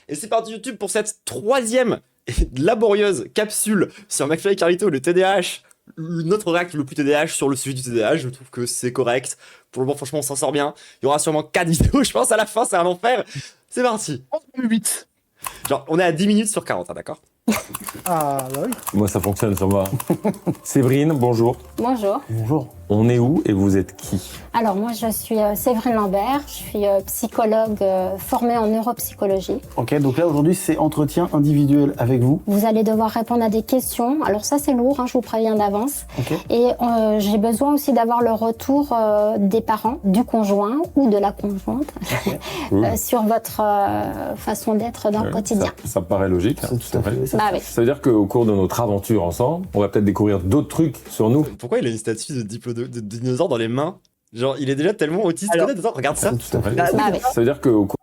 Et c'est parti YouTube pour cette troisième et laborieuse capsule sur McFly et Carlito, le TDAH. Notre réact le plus TDAH sur le sujet du TDAH, je trouve que c'est correct. Pour le moment, franchement, on s'en sort bien. Il y aura sûrement 4 vidéos, je pense, à la fin, c'est un enfer. C'est parti. 8. Genre, on est à 10 minutes sur 40, hein, d'accord? Ah, bah oui. Moi, ça fonctionne sur moi. Séverine, bonjour. Bonjour. Bonjour. On est où et vous êtes qui? Alors moi je suis Séverine Lambert, je suis psychologue formée en neuropsychologie. Ok, donc là aujourd'hui c'est entretien individuel avec vous. Vous allez devoir répondre à des questions, alors ça c'est lourd, hein, je vous préviens d'avance. Ok. Et j'ai besoin aussi d'avoir le retour des parents, du conjoint ou de la conjointe sur votre façon d'être dans le quotidien. Ça me paraît logique. C'est hein, tout à vrai. fait ça. Bah oui. Ça veut dire qu'au cours de notre aventure ensemble, on va peut-être découvrir d'autres trucs sur nous. Pourquoi il a une statue de dinosaure dans les mains? Genre, il est déjà tellement autiste. Alors- Regarde ça. C'est tout à fait Bah, ça. Bah oui. Ça veut dire qu'au cours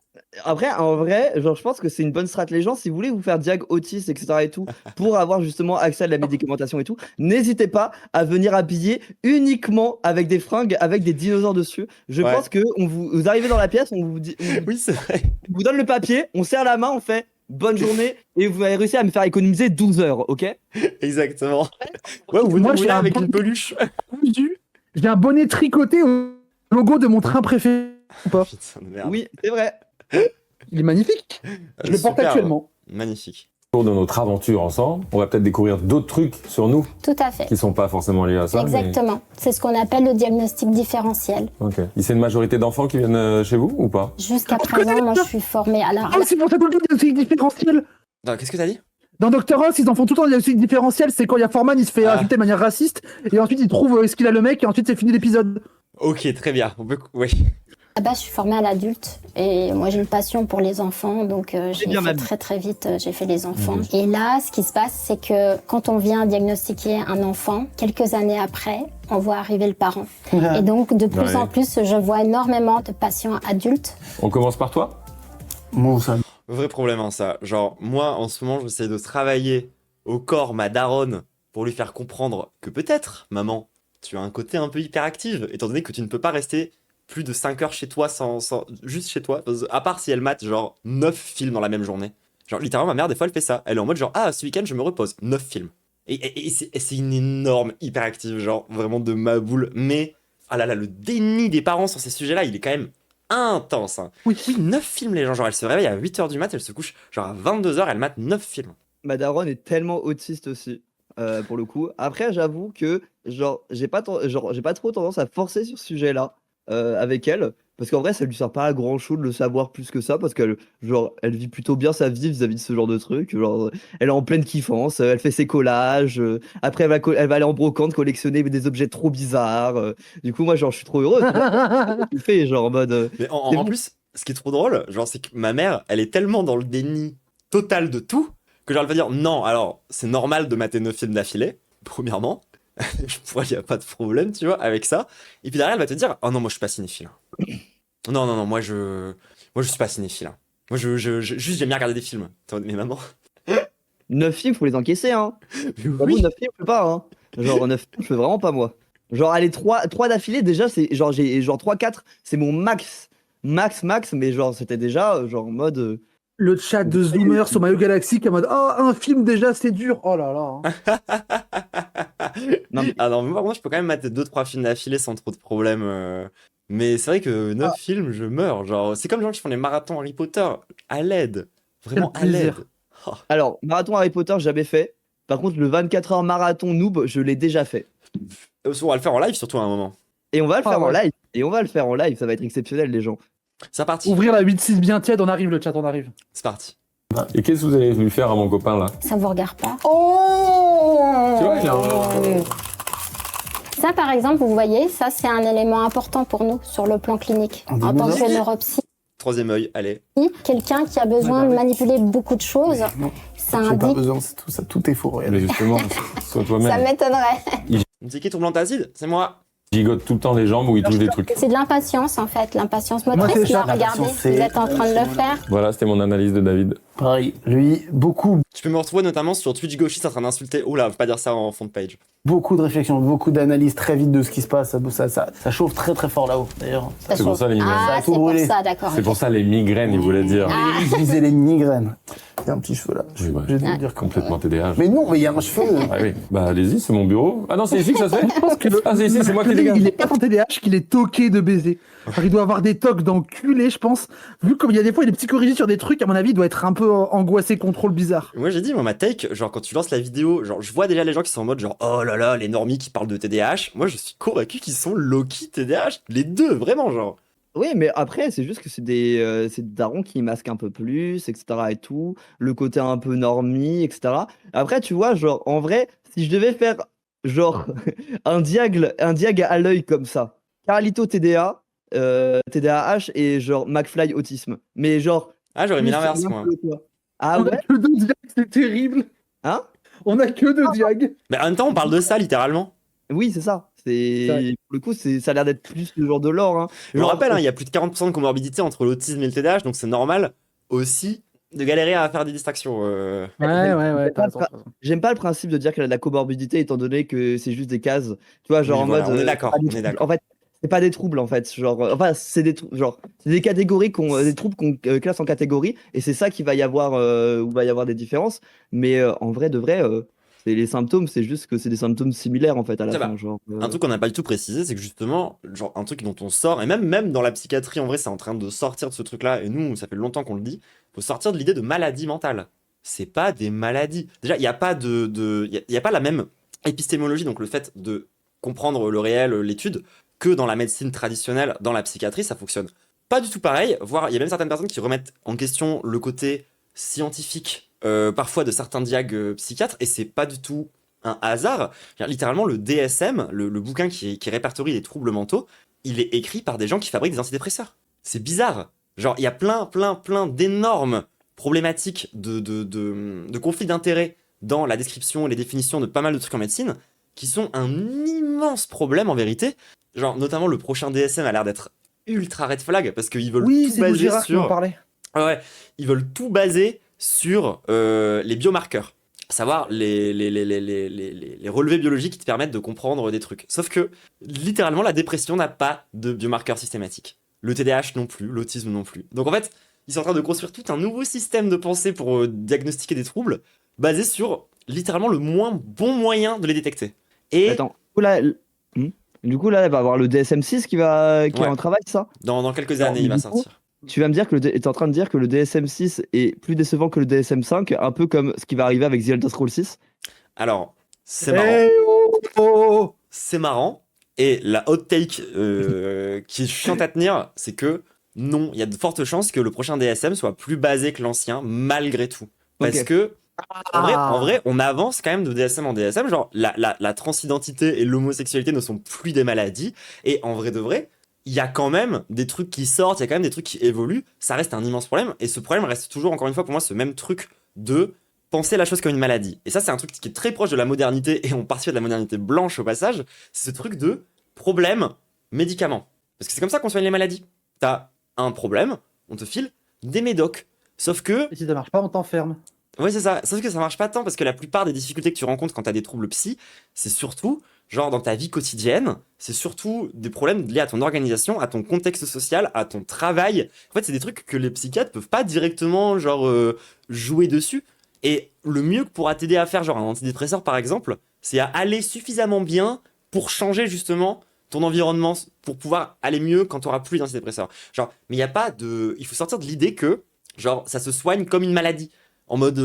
Après, en vrai, genre, je pense que c'est une bonne strat. Les gens, si vous voulez vous faire diag autiste, etc. et tout, pour avoir justement accès à de la médicamentation et tout, n'hésitez pas à venir habiller uniquement avec des fringues avec des dinosaures dessus. Je Ouais. pense que vous arrivez dans la pièce, on vous dit, Oui, c'est vrai. on vous donne le papier, on serre la main, on fait bonne journée et vous avez réussi à me faire économiser 12 heures, ok? Exactement. Ouais, vous Moi, venez j'ai là un avec bon- une peluche. J'ai un bonnet tricoté au logo de mon train préféré. Ou pas? Putain de merde. Oui, c'est vrai. Il est magnifique. Je le porte Superbe. actuellement. Magnifique. de notre aventure ensemble, on va peut-être découvrir d'autres trucs sur nous Tout à fait. qui sont pas forcément liés à ça. Exactement. C'est ce qu'on appelle le diagnostic différentiel. Mais... Ok. Et c'est une majorité d'enfants qui viennent chez vous ou pas? Jusqu'à présent, moi je suis formée à la... Ah, c'est pour ça tout le temps diagnostic différentiel. Non, qu'est-ce que t'as dit? Dans Doctor House, ils en font tout le temps diagnostic différentiel. C'est quand il y a Foreman, il se fait insulter de manière raciste. Et ensuite, il trouve ce qu'il a le mec. Et ensuite, c'est fini l'épisode. Ok, très bien. On peut... Oui. À la base, je suis formée à l'adulte et moi j'ai une passion pour les enfants, donc j'ai bien, fait mamie. très vite, j'ai fait les enfants. Et là, ce qui se passe, c'est que quand on vient diagnostiquer un enfant, quelques années après, on voit arriver le parent. Et donc, de plus Ouais. en plus, je vois énormément de patients adultes. On commence par toi? Bon, ça. Vrai problème, hein, ça. Genre, moi, en ce moment, j'essaie de travailler au corps ma daronne pour lui faire comprendre que peut-être, maman, tu as un côté un peu hyperactif, étant donné que tu ne peux pas rester plus de 5 heures chez toi juste chez toi, à part si elle mate genre 9 films dans la même journée. Genre littéralement ma mère des fois elle fait ça, elle est en mode genre ah ce week-end je me repose, 9 films. Et c'est une énorme hyperactive, genre vraiment de ma boule, mais ah là là le déni des parents sur ces sujets-là il est quand même intense. Hein. Oui, 9 films les gens, genre elle se réveille à 8h du mat, elle se couche genre à 22h, elle mate 9 films. Ma daronne est tellement autiste aussi, pour le coup. Après, j'avoue que genre j'ai pas trop tendance à forcer sur ce sujet-là avec elle, parce qu'en vrai, ça lui sert pas à grand chose de le savoir plus que ça, parce qu'elle elle vit plutôt bien sa vie vis-à-vis de ce genre de truc. Genre, elle est en pleine kiffance, elle fait ses collages. Après, elle va aller en brocante collectionner des objets trop bizarres. Du coup, moi, genre, je suis trop heureuse. Tu fais genre en mode. Mais en C'est bon. plus, ce qui est trop drôle, genre c'est que ma mère, elle est tellement dans le déni total de tout que genre elle va dire non, alors c'est normal de mater 9 films d'affilée, premièrement. Il n'y a pas de problème, tu vois, avec ça. Et puis derrière, elle va te dire oh non, moi je suis pas cinéphile. Non, moi je suis pas cinéphile. Moi juste j'aime bien regarder des films. Mais maman. 9 films, faut les encaisser, hein. J'avoue, Oui. 9 films, je peux pas, hein. Genre, 9 films, je peux vraiment pas, moi. Genre, allez, 3 d'affilée, déjà, c'est genre, j'ai genre 3-4, c'est mon max. Max, mais genre, c'était déjà, genre, en mode. Le chat de Zoomer sur Mario Galaxy qui est en mode oh, un film déjà, c'est dur. Oh là là. Non, mais- Ah non, mais par contre, je peux quand même mater 2-3 films d'affilée sans trop de problèmes. Mais c'est vrai que 9 films, je meurs. Genre, c'est comme les gens qui font les marathons Harry Potter à l'aide. Vraiment à Quel l'aide. plaisir. Oh. Alors, marathon Harry Potter, jamais fait. Par contre, le 24 heures marathon noob, je l'ai déjà fait. On va le faire en live surtout à un moment. Et on va le Ah faire en ouais. live. Et on va le faire en live, ça va être exceptionnel, les gens. C'est parti. Ouvrir la 8-6 bien tiède, on arrive le chat, on arrive. C'est parti. Et qu'est-ce que vous avez voulu faire à mon copain là? Ça vous regarde pas? Oh Tu vois, il a un- Ça, par exemple, vous voyez, ça c'est un élément important pour nous sur le plan clinique. Un En tant que dinosaure. neuropsy, Troisième œil, allez. quelqu'un qui a besoin de manipuler beaucoup de choses, Non, c'est un j'ai pas dit. besoin, tout ça, tout est faux. Mais Regarde. justement, sois Ça toi-même. m'étonnerait. On dit qui tourne l'antacide? C'est moi. gigote tout le temps les jambes ou il touche des trucs. C'est de l'impatience en fait, l'impatience Moi, motrice. c'est Là, ça, regardez, l'impatience, vous c'est- êtes en train de le faire. Voilà, c'était mon analyse de David. Pareil, lui, beaucoup Tu peux me retrouver notamment sur Twitch Gauchiste en train d'insulter. Oula, faut pas dire ça en fond de page. de réflexion, beaucoup d'analyse très vite de ce qui se passe. Ça chauffe très très fort là-haut, d'ailleurs. Ça C'est pour chauffe. ça les migraines. Ah, Ça a c'est tout pour brûlé. ça, d'accord. C'est pour ça les migraines, il voulait dire. Je disais les migraines. Il y a un petit cheveu là. Oui, ouais. Je vais te dire Complètement TDAH. Mais non, mais il y a un cheveu. Ah oui, bah allez-y, c'est mon bureau. Ah non, c'est ici que ça se fait Ah c'est ici, c'est moi qui dégage. Il est pas en TDAH qu'il est toqué de baiser. Alors, il doit avoir des tocs d'enculé, je pense. Vu comme il y a des fois, il est psychorigide sur des trucs, à mon avis, il doit être un peu angoissé, contrôle bizarre. Moi j'ai dit, moi ma take, genre quand tu lances la vidéo, genre je vois déjà les gens qui sont en mode genre oh là là, les normies qui parlent de TDAH. Moi je suis convaincu qu'ils sont low-key TDAH, les deux, vraiment genre. Oui, mais après, c'est juste que c'est des darons qui masquent un peu plus, etc. et tout. Le côté un peu normie, etc. Après, tu vois, genre, en vrai, si je devais faire, genre, un diag à l'œil comme ça, Carlito TDAH et genre McFly autisme. Mais genre. Ah j'aurais mis plus l'inverse l'un moi. que l'autre. Ah On ouais? a que deux diags, c'est terrible. Hein? On a que deux diags. Mais en même temps on parle de ça littéralement. Oui, c'est ça. C'est vrai. Pour le coup, ça a l'air d'être plus le genre de lore. Hein. Je me Genre, rappelle, hein, il y a plus de 40% de comorbidité entre l'autisme et le TDAH, donc c'est normal aussi de galérer à faire des distractions. Ouais, t'as raison. J'aime pas le principe de dire qu'elle a de la comorbidité étant donné que c'est juste des cases. Tu vois, genre Oui, en voilà, mode. on est d'accord, pas des on est troubles. d'accord. En fait, c'est pas des troubles en fait. Genre, enfin, c'est des catégories des troubles qu'on classe en catégories et c'est ça qui va y avoir où va y avoir des différences. Mais en vrai de vrai, c'est les symptômes, c'est juste que c'est des symptômes similaires en fait à la Ça fin. va. Genre, Un truc qu'on n'a pas du tout précisé, c'est que justement, genre un truc dont on sort, et même dans la psychiatrie, en vrai, c'est en train de sortir de ce truc-là, et nous, ça fait longtemps qu'on le dit, faut sortir de l'idée de maladie mentale. C'est pas des maladies. Déjà, il n'y a pas y a pas la même épistémologie, donc le fait de comprendre le réel, l'étude, que dans la médecine traditionnelle, dans la psychiatrie, ça fonctionne pas du tout pareil, voire il y a même certaines personnes qui remettent en question le côté scientifique, parfois de certains diags psychiatres, et c'est pas du tout un hasard. Littéralement, le DSM, le bouquin qui répertorie les troubles mentaux, il est écrit par des gens qui fabriquent des antidépresseurs. C'est bizarre. Genre, il y a plein d'énormes problématiques de conflits d'intérêts dans la description et les définitions de pas mal de trucs en médecine, qui sont un immense problème en vérité. Genre, notamment, le prochain DSM a l'air d'être ultra red flag, parce qu'ils veulent Oui, tout c'est baser Gérard qui m'en sur... parlait. Ouais, ils veulent tout baser sur les biomarqueurs, à savoir les relevés biologiques qui te permettent de comprendre des trucs. Sauf que, littéralement, la dépression n'a pas de biomarqueurs systématiques. Le TDAH non plus, l'autisme non plus. Donc en fait, ils sont en train de construire tout un nouveau système de pensée pour diagnostiquer des troubles, basé sur, littéralement, le moins bon moyen de les détecter. Et Attends, du coup, là, il va y avoir le DSM-6 qui est en travail, ça? dans quelques Alors, années, il va du coup, sortir. Tu vas me dire que t'es en train de dire que le DSM-6 est plus décevant que le DSM-5, un peu comme ce qui va arriver avec The Elder Scrolls 6. Alors, c'est marrant. Eh oh. C'est marrant. Et la hot take qui est chiante à tenir, c'est que non, il y a de fortes chances que le prochain DSM soit plus basé que l'ancien, malgré tout. Parce Ok. que, en vrai, on avance quand même de DSM en DSM. Genre, la transidentité et l'homosexualité ne sont plus des maladies. Et en vrai de vrai, il y a quand même des trucs qui sortent, il y a quand même des trucs qui évoluent. Ça reste un immense problème. Et ce problème reste toujours, encore une fois, pour moi, ce même truc de penser la chose comme une maladie. Et ça, c'est un truc qui est très proche de la modernité, et on participe de la modernité blanche au passage. C'est ce truc de problème, médicament. Parce que c'est comme ça qu'on soigne les maladies. T'as un problème, on te file des médocs. Sauf que, Et si ça marche pas, on t'enferme. ouais, c'est ça. Sauf que ça marche pas tant, parce que la plupart des difficultés que tu rencontres quand t'as des troubles psy, c'est surtout, genre, dans ta vie quotidienne, c'est surtout des problèmes liés à ton organisation, à ton contexte social, à ton travail. En fait, c'est des trucs que les psychiatres peuvent pas directement, genre, jouer dessus. Et le mieux que pourra t'aider à faire, genre, un antidépresseur, par exemple, c'est à aller suffisamment bien pour changer, justement, ton environnement, pour pouvoir aller mieux quand tu auras plus d'antidépresseurs. Genre, mais il y a pas de... Il faut sortir de l'idée que, genre, ça se soigne comme une maladie. En mode,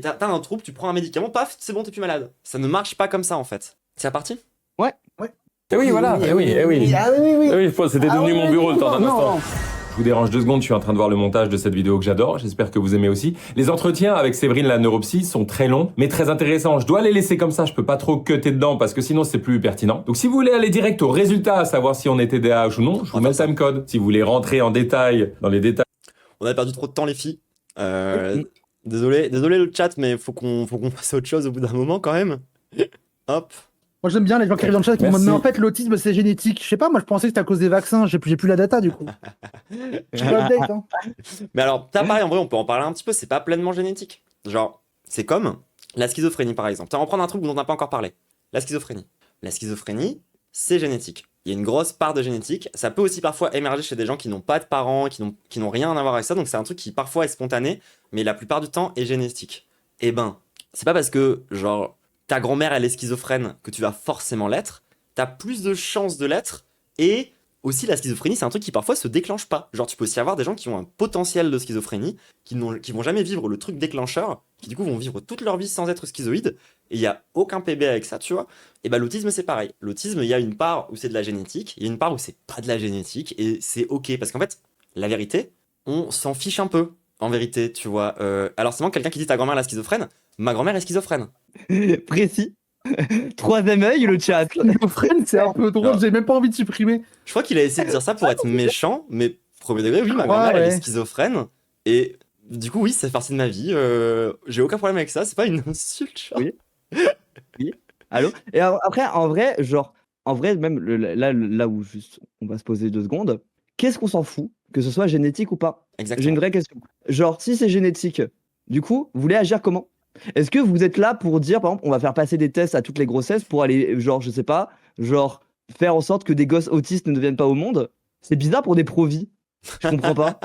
t'as un trouble, tu prends un médicament, paf, c'est bon, t'es plus malade. Ça ne marche pas comme ça, en fait. C'est reparti ? Eh oui, voilà, eh oui. Ah oui, Eh oui, c'était Ah devenu oui, mon oui, bureau le temps d'un non, instant. non. Je vous dérange 2 secondes, je suis en train de voir le montage de cette vidéo que j'adore, j'espère que vous aimez aussi. Les entretiens avec Séverine la neuropsy sont très longs, mais très intéressants. Je dois les laisser comme ça, je peux pas trop cutter dedans parce que sinon c'est plus pertinent. Donc si vous voulez aller direct au résultat, à savoir si on est TDAH ou non, je vous mets le timecode. Si vous voulez rentrer en détail, dans les détails, On a perdu trop de temps, les filles. Désolé le chat, mais faut qu'on passe à autre chose au bout d'un moment, quand même. Hop. Moi j'aime bien les gens qui arrivent dans le chat et qui me Merci. disent mais en fait l'autisme c'est génétique. Je sais pas, moi je pensais que c'était à cause des vaccins, j'ai plus la data du coup. Je suis pas update, hein. Mais alors, t'as pareil, en vrai, on peut en parler un petit peu, c'est pas pleinement génétique. Genre, c'est comme la schizophrénie, par exemple. Tu vas reprendre un truc dont on n'a pas encore parlé. La schizophrénie. La schizophrénie, c'est génétique. Il y a une grosse part de génétique. Ça peut aussi parfois émerger chez des gens qui n'ont pas de parents, qui n'ont rien à voir avec ça. Donc c'est un truc qui parfois est spontané, mais la plupart du temps est génétique. Eh ben, c'est pas parce que, genre, ta grand-mère, elle est schizophrène que tu vas forcément l'être. T'as plus de chances de l'être. Et aussi, la schizophrénie, c'est un truc qui parfois se déclenche pas. Genre, tu peux aussi avoir des gens qui ont un potentiel de schizophrénie, qui vont jamais vivre le truc déclencheur, qui du coup vont vivre toute leur vie sans être schizoïdes, et il y a aucun PB avec ça, tu vois. Et bah, l'autisme, c'est pareil. L'autisme, il y a une part où c'est de la génétique, il y a une part où c'est pas de la génétique, et c'est ok. Parce qu'en fait, la vérité, on s'en fiche un peu, en vérité, tu vois. Alors, c'est vraiment quelqu'un qui dit ta grand-mère est schizophrène. Ma grand-mère est schizophrène. Précis. Troisième œil, le chat. Schizophrène, c'est un peu drôle, Non. j'ai même pas envie de supprimer. Je crois qu'il a essayé de dire ça pour être méchant, mais premier degré, oui, ma grand-mère, elle est schizophrène. Et du coup, oui, ça fait partie de ma vie. J'ai aucun problème avec ça, c'est pas une insulte, genre. Oui. Allô? Et après, en vrai, même là où juste on va se poser 2 secondes, qu'est-ce qu'on s'en fout que ce soit génétique ou pas? J'ai Exactement. une vraie question. Genre, si c'est génétique, du coup, vous voulez agir comment? Est-ce que vous êtes là pour dire, par exemple, on va faire passer des tests à toutes les grossesses pour aller, genre, je sais pas, genre, faire en sorte que des gosses autistes ne viennent pas au monde? C'est bizarre pour des pro-vie. Je comprends pas.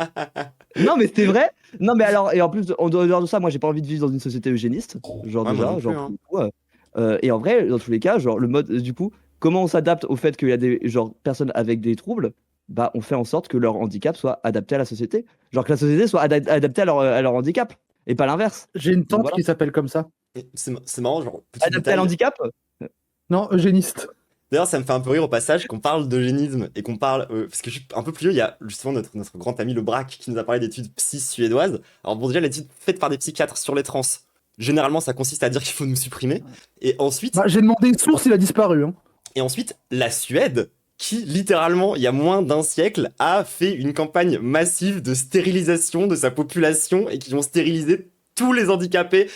Non, mais c'est vrai. Non, mais alors, et en plus, en dehors de ça, moi, j'ai pas envie de vivre dans une société eugéniste. Genre, Ouais, moi déjà, non plus, genre, hein. pour le coup, et en vrai, dans tous les cas, genre, le mode, du coup, comment on s'adapte au fait qu'il y a des genre, personnes avec des troubles? Bah, on fait en sorte que leur handicap soit adapté à la société. Genre, que la société soit adaptée à leur handicap. Et pas l'inverse. J'ai une tante Voilà. qui s'appelle comme ça. Et c'est marrant, genre, petit Adapté à détail. l'handicap? Non, eugéniste. D'ailleurs, ça me fait un peu rire au passage qu'on parle d'eugénisme et qu'on parle. Parce que un peu plus vieux, il y a justement notre grand ami le Braque qui nous a parlé d'études psy suédoises. Alors, bon, déjà, l'étude faite par des psychiatres sur les trans, généralement, ça consiste à dire qu'il faut nous supprimer. Et ensuite, Bah, j'ai demandé une source, il a disparu. Hein. la Suède, qui littéralement, il y a moins d'un siècle, a fait une campagne massive de stérilisation de sa population et qui ont stérilisé tous les handicapés,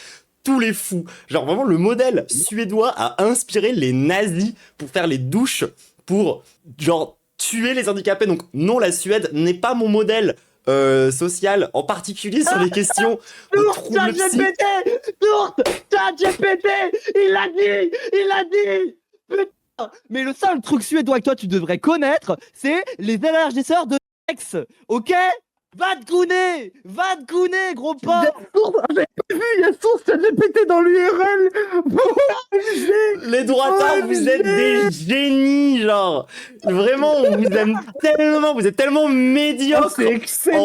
tous les fous. Genre vraiment, le modèle suédois a inspiré les nazis pour faire les douches, pour genre tuer les handicapés. Donc non, la Suède n'est pas mon modèle social, en particulier sur les questions de troubles psy. ChatGPT, il l'a dit. Putain. Mais le seul truc suédois que toi tu devrais connaître, c'est les élargisseurs de sexe. Ok? Va te gouner, gros Il y a porc. source, j'avais pas vu, il y a source ChatGPT dans l'URL. Les droitards, vous êtes des génies, genre. Vraiment, on vous aime tellement, vous êtes tellement médiocres C'est en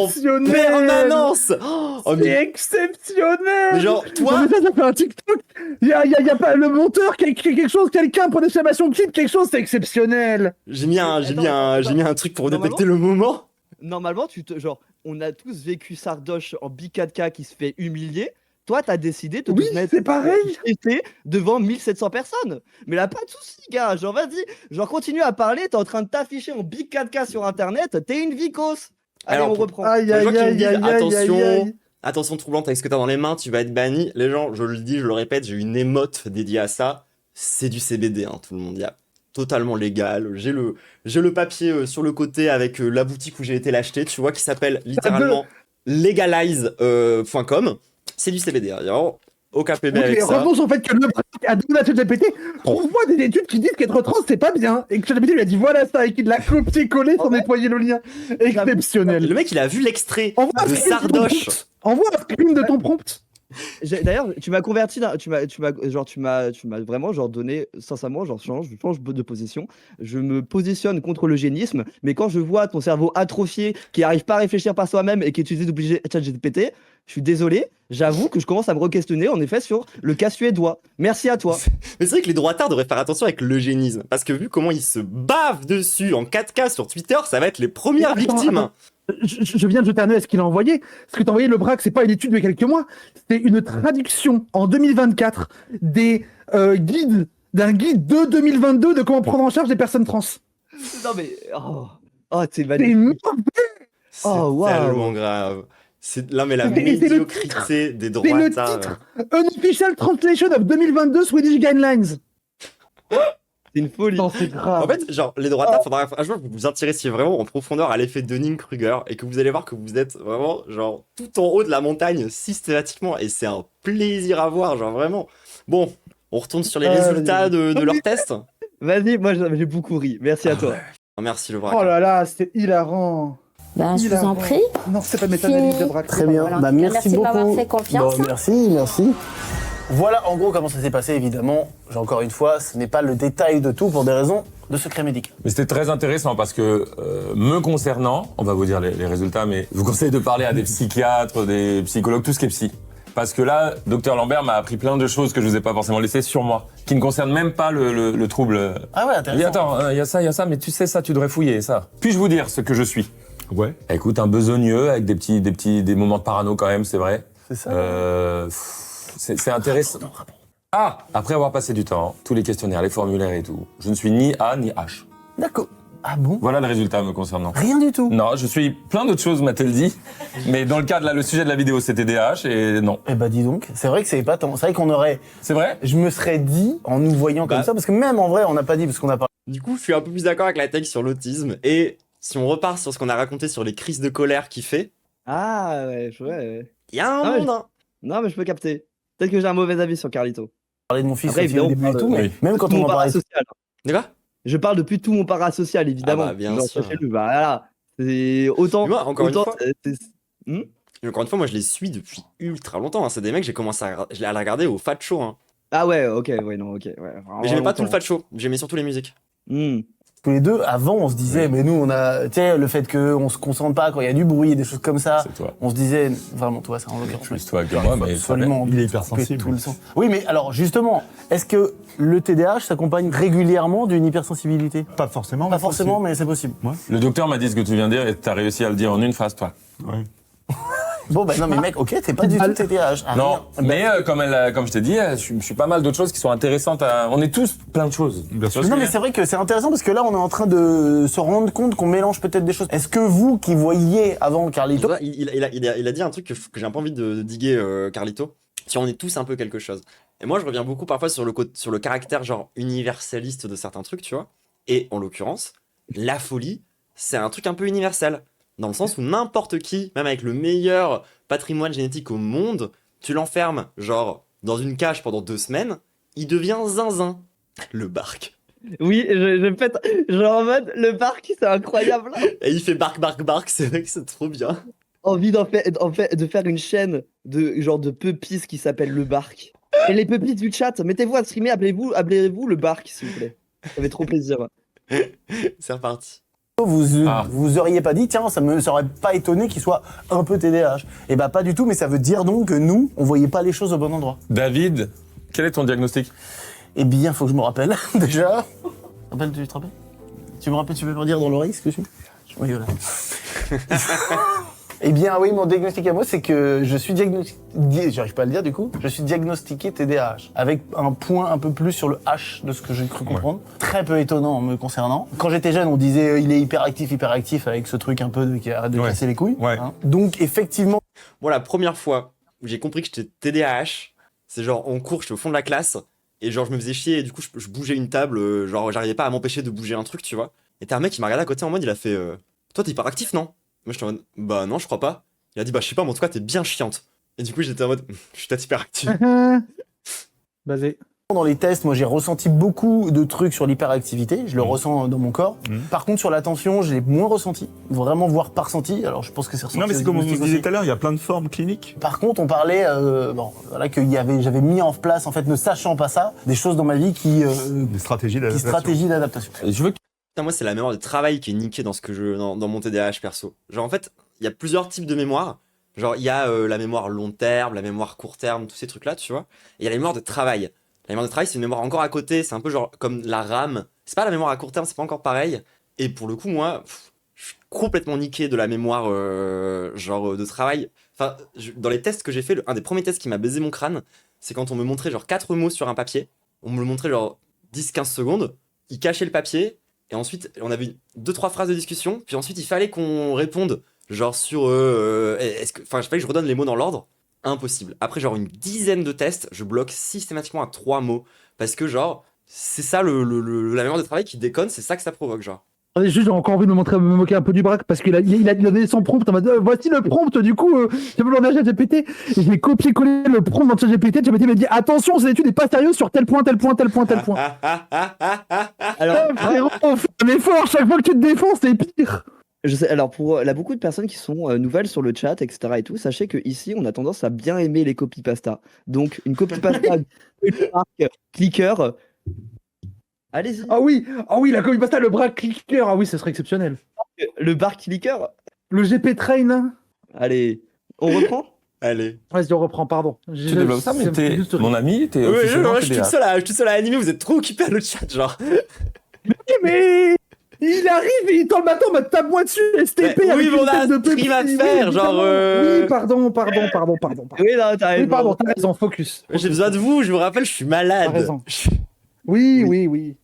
exceptionnel. permanence. Oh, C'est mais exceptionnel. genre, Non, toi, mais ça fait un TikTok. Il y a pas le monteur qui a écrit quelque chose, quelqu'un pour d'exclamation clip, quelque chose, c'est exceptionnel. j'ai mis un truc pour Normalement- détecter le moment. Normalement, genre, on a tous vécu Sardoche en B4K qui se fait humilier. Toi, t'as décidé de Oui, te mettre c'est pareil. devant 1700 personnes. Mais là, pas de soucis, gars. Genre, vas-y. Genre, continue à parler. T'es en train de t'afficher en Big 4K sur Internet. T'es une vicose. Allez, Alors, on pour- reprend. Aïe, Les gens aïe, qui me aïe, disent aïe, aïe, attention, aïe, aïe. attention troublante avec ce que t'as dans les mains, tu vas être banni. Les gens, je le dis, je le répète, j'ai une émote dédiée à ça. C'est du CBD, hein, tout le monde. Il y a totalement légal. J'ai le papier sur le côté avec la boutique où j'ai été l'acheter, tu vois, qui s'appelle littéralement legalize.com. C'est du CBD, hein. Il y a vraiment aucun PB Ok, avec ça. revenons sur le fait que le Braque a donné à ChatGPT. Trouve-moi des études qui disent qu'être trans c'est pas bien. Et que ChatGPT lui a dit voilà ça et qu'il l'a copié-collé sans nettoyer le lien. Exceptionnel. Le mec, il a vu l'extrait Envoie un de screen de ton Sardoche. prompt. Envoie un screen de ton prompt. D'ailleurs, tu m'as converti, tu m'as vraiment genre donné, sincèrement, genre change de position. Je me positionne contre l'eugénisme, mais quand je vois ton cerveau atrophié qui arrive pas à réfléchir par soi-même et qui est utilisé d'obliger ChatGPT, je suis désolé. J'avoue que je commence à me re-questionner en effet sur le cas suédois. Merci à toi. Mais c'est vrai que les droitards devraient faire attention avec l'eugénisme. Parce que vu comment ils se bavent dessus en 4K sur Twitter, ça va être les premières Attends, victimes. attends. Je viens de jeter un œil à ce qu'il a envoyé. Ce que t'as envoyé, le Braque, c'est pas une étude de quelques mois. C'est une traduction en 2024 des guides, d'un guide de 2022 de comment prendre en charge les personnes trans. Non mais oh c'est C'est magnifique. une... C'est Oh, waouh. tellement grave. C'est là, mais la C'est le médiocrité des C'est le droitards. titre. Unofficial Translation of 2022 Swedish Guidelines. C'est une folie. Non, c'est grave. En fait, genre, les Dorata, faudra un jour que vous vous intéressiez vraiment en profondeur à l'effet Dunning-Kruger et que vous allez voir que vous êtes vraiment, genre, tout en haut de la montagne systématiquement et c'est un plaisir à voir, genre, vraiment. Bon, on retourne sur les résultats de leur test. Vas-y, moi j'ai beaucoup ri. Merci à toi. Merci, le Oh braqueur. là là, c'était hilarant. Ben, je vous en prie. Non, c'est pas mes analyses de braque. Très bien. Voilà, en Bah, tout cas, merci de beaucoup. m'avoir fait confiance. Bon, merci. Voilà en gros comment ça s'est passé, évidemment. Encore une fois, ce n'est pas le détail de tout pour des raisons de secret médical. Mais c'était très intéressant parce que, me concernant, on va vous dire les résultats, mais je vous conseille de parler à des psychiatres, des psychologues, tout ce qui est psy. Parce que là, Dr Lambert m'a appris plein de choses que je vous ai pas forcément laissées sur moi, qui ne concernent même pas le trouble. Ah ouais, Il dit, intéressant. attends, il y a ça, mais tu sais ça, tu devrais fouiller ça. Puis-je vous dire ce que je suis? Ouais. Écoute, un besogneux avec des moments de parano quand même, c'est vrai. C'est ça. C'est intéressant. Ah, après avoir passé du temps, tous les questionnaires, les formulaires et tout, je ne suis ni A ni H. D'accord. Ah bon? Voilà le résultat me concernant. Rien du tout. Non, je suis plein d'autres choses, m'a-t-elle dit. Mais dans le cas de le sujet de la vidéo, c'était DH et non. Eh bah dis donc, c'est vrai que c'est épatant. C'est vrai qu'on aurait... C'est vrai? Je me serais dit, en nous voyant comme Bah. ça, parce que même en vrai, on n'a pas dit, parce qu'on a parlé... Du coup, je suis un peu plus d'accord avec la tech sur l'autisme et si on repart sur ce qu'on a raconté sur les crises de colère qu'il fait, Ah ouais, ouais. il y a un Ah ouais, monde, hein. Non, mais je peux capter. Peut-être que j'ai un mauvais avis sur Carlito. de mon fils Après, aussi au évidemment, début et tout, mais oui. même quand Tout on mon en parlait... parasocial. De quoi? Je parle depuis tout mon parasocial, évidemment. Ah bah, bien Genre, sûr. sachez-le, bah voilà. C'est autant. Mais moi, encore une autant, fois- Hmm. Et encore une fois, moi je les suis depuis ultra longtemps, hein. C'est des mecs, j'ai commencé à les regarder au Fat Show, hein. Ah ouais, ok, ouais, non, ok. Ouais, vraiment Mais j'aimais pas tout le longtemps. Fat Show, j'aimais surtout les musiques. Hmm. Tous les deux, avant, on se disait, mais nous, on a... Tu sais, le fait qu'on se concentre pas quand il y a du bruit, des choses comme ça, C'est toi. on se disait... Vraiment, toi, ça en l'occurrence. Plus toi que moi, mais Absolument. Il est couper hypersensible. tout le son. Oui, mais alors, justement, est-ce que le TDAH s'accompagne régulièrement d'une hypersensibilité? Pas forcément. Pas mais forcément, mais c'est possible. Le docteur m'a dit ce que tu viens de dire et t'as réussi à le dire en une phrase, toi. possible. Ouais. Bon, bah non, mais mec, ok, t'es pas du tout TDAH. Ah, Non, rien. mais comme je t'ai dit, je suis pas mal d'autres choses qui sont intéressantes à... On est tous plein de choses. Bien sûr. Tu vois ce Non, que mais je c'est vrai que c'est intéressant parce que là, on est en train de se rendre compte qu'on mélange peut-être des choses. Est-ce que vous, qui voyiez avant Tu Carlito, vois, il a dit un truc que j'ai un peu envie de diguer, Carlito. Si on est tous un peu quelque chose. Et moi, je reviens beaucoup parfois sur le caractère genre universaliste de certains trucs, tu vois. Et en l'occurrence, la folie, c'est un truc un peu universel. Dans le sens où n'importe qui, même avec le meilleur patrimoine génétique au monde, tu l'enfermes, genre, dans une cage pendant 2 semaines, il devient zinzin. Le bark. Oui, je fais. Genre en mode, le parc, c'est incroyable. Et il fait bark, bark, bark, c'est vrai que c'est trop bien. Envie de faire une chaîne de genre de puppies qui s'appelle le Bark. Et les puppies du chat, mettez-vous à streamer, appelez-vous le Bark, s'il vous plaît. Ça fait trop plaisir. C'est reparti. vous auriez pas dit, tiens, ça aurait pas étonné qu'il soit un peu TDAH? Eh bah, pas du tout, mais ça veut dire donc que nous, on voyait pas les choses au bon endroit. David, quel est ton diagnostic? Eh bien, faut que je me rappelle, déjà. Tu te rappelles? Tu me rappelles, tu peux me dire dans l'oreille ce que je suis? Oui, voilà. Eh bien, oui, mon diagnostic à moi, c'est que je suis diagnostiqué, j'arrive pas à le dire du coup, je suis diagnostiqué TDAH, avec un point un peu plus sur le H de ce que j'ai cru comprendre. Très peu étonnant me concernant. Quand j'étais jeune, on disait il est hyperactif, avec ce truc un peu qui arrête de Ouais. casser les couilles. Ouais. Hein. Donc, effectivement, Moi, la première fois où j'ai compris que j'étais TDAH, c'est genre en cours, j'étais au fond de la classe, et genre je me faisais chier, et du coup je bougeais une table, genre j'arrivais pas à m'empêcher de bouger un truc, tu vois. Et t'as un mec qui m'a regardé à côté en mode, il a fait toi t'es hyperactif, non? Moi j'étais en mode bah non, je crois pas. Il a dit bah je sais pas, mais en tout cas t'es bien chiante. Et du coup j'étais en mode je suis peut-être hyperactif. Basé. dans les tests, moi j'ai ressenti beaucoup de trucs sur l'hyperactivité, je le ressens dans mon corps. Par contre, sur l'attention, je l'ai moins ressenti, vraiment voire pas ressenti. Alors je pense que c'est ressenti. Non, mais c'est au comme on diagnostic disait aussi. tout à l'heure, il y a plein de formes cliniques. Par contre, on parlait, j'avais mis en place, en fait, ne sachant pas ça, des choses dans ma vie qui Des stratégies d'adaptation. stratégies d'adaptation. Je veux que Putain, moi c'est la mémoire de travail qui est niquée dans mon TDAH perso. Genre en fait, il y a plusieurs types de mémoire. Genre il y a la mémoire long terme, la mémoire court terme, tous ces trucs là, tu vois. Et il y a la mémoire de travail. La mémoire de travail, c'est une mémoire encore à côté, c'est un peu genre comme la RAM. C'est pas la mémoire à court terme, c'est pas encore pareil. Et pour le coup, moi, je suis complètement niqué de la mémoire de travail. Enfin, dans les tests que j'ai fait, un des premiers tests qui m'a baisé mon crâne, c'est quand on me montrait genre 4 mots sur un papier. On me le montrait genre 10-15 secondes. Il cachait le papier. Et ensuite, on avait 2-3 phrases de discussion. Puis ensuite, il fallait qu'on réponde genre sur... il fallait que je redonne les mots dans l'ordre. Impossible. Après genre une dizaine de tests, je bloque systématiquement à 3 mots. Parce que genre, c'est ça la mémoire de travail qui déconne, c'est ça que ça provoque, genre. Attendez, juste, j'ai encore envie de me moquer un peu du braque parce qu'il a donné son prompt en mode voici le prompt, du coup, j'ai besoin d'un ChatGPT. Et j'ai copié-collé le prompt dans ChatGPT. ChatGPT m'a dit attention, cette étude n'est pas sérieuse sur tel point, tel point, tel point, tel point. Alors, Frérot, fais un effort, chaque fois que tu te défends, c'est pire. je sais, alors pour là, beaucoup de personnes qui sont nouvelles sur le chat, etc. et tout, sachez que ici, on a tendance à bien aimer les copy-pasta. Donc, une copy-pasta, une marque, clicker, allez-y. Ah oui, la copy-pasta, le braque clicker, ah oui, ce serait exceptionnel. Le bar clicker, Le GP Train. allez, on reprend. Allez. Vas-y, on reprend, pardon. Tu développes ça, mais t'es mon ami, t'es Oui, officiellement je suis TDAH. tout seul à animer, vous êtes trop occupés à le chat, genre. Mais il arrive et il tend le bâton, me tape-moi dessus, STP Mais avec oui, mais une on a tête de un stream à petit, faire, oui, genre, évidemment. Oui, pardon. Oui, non, t'as Oui, raison. pardon, t'as raison, focus. J'ai besoin de vous, je vous rappelle, je suis malade. T'as raison. Oui.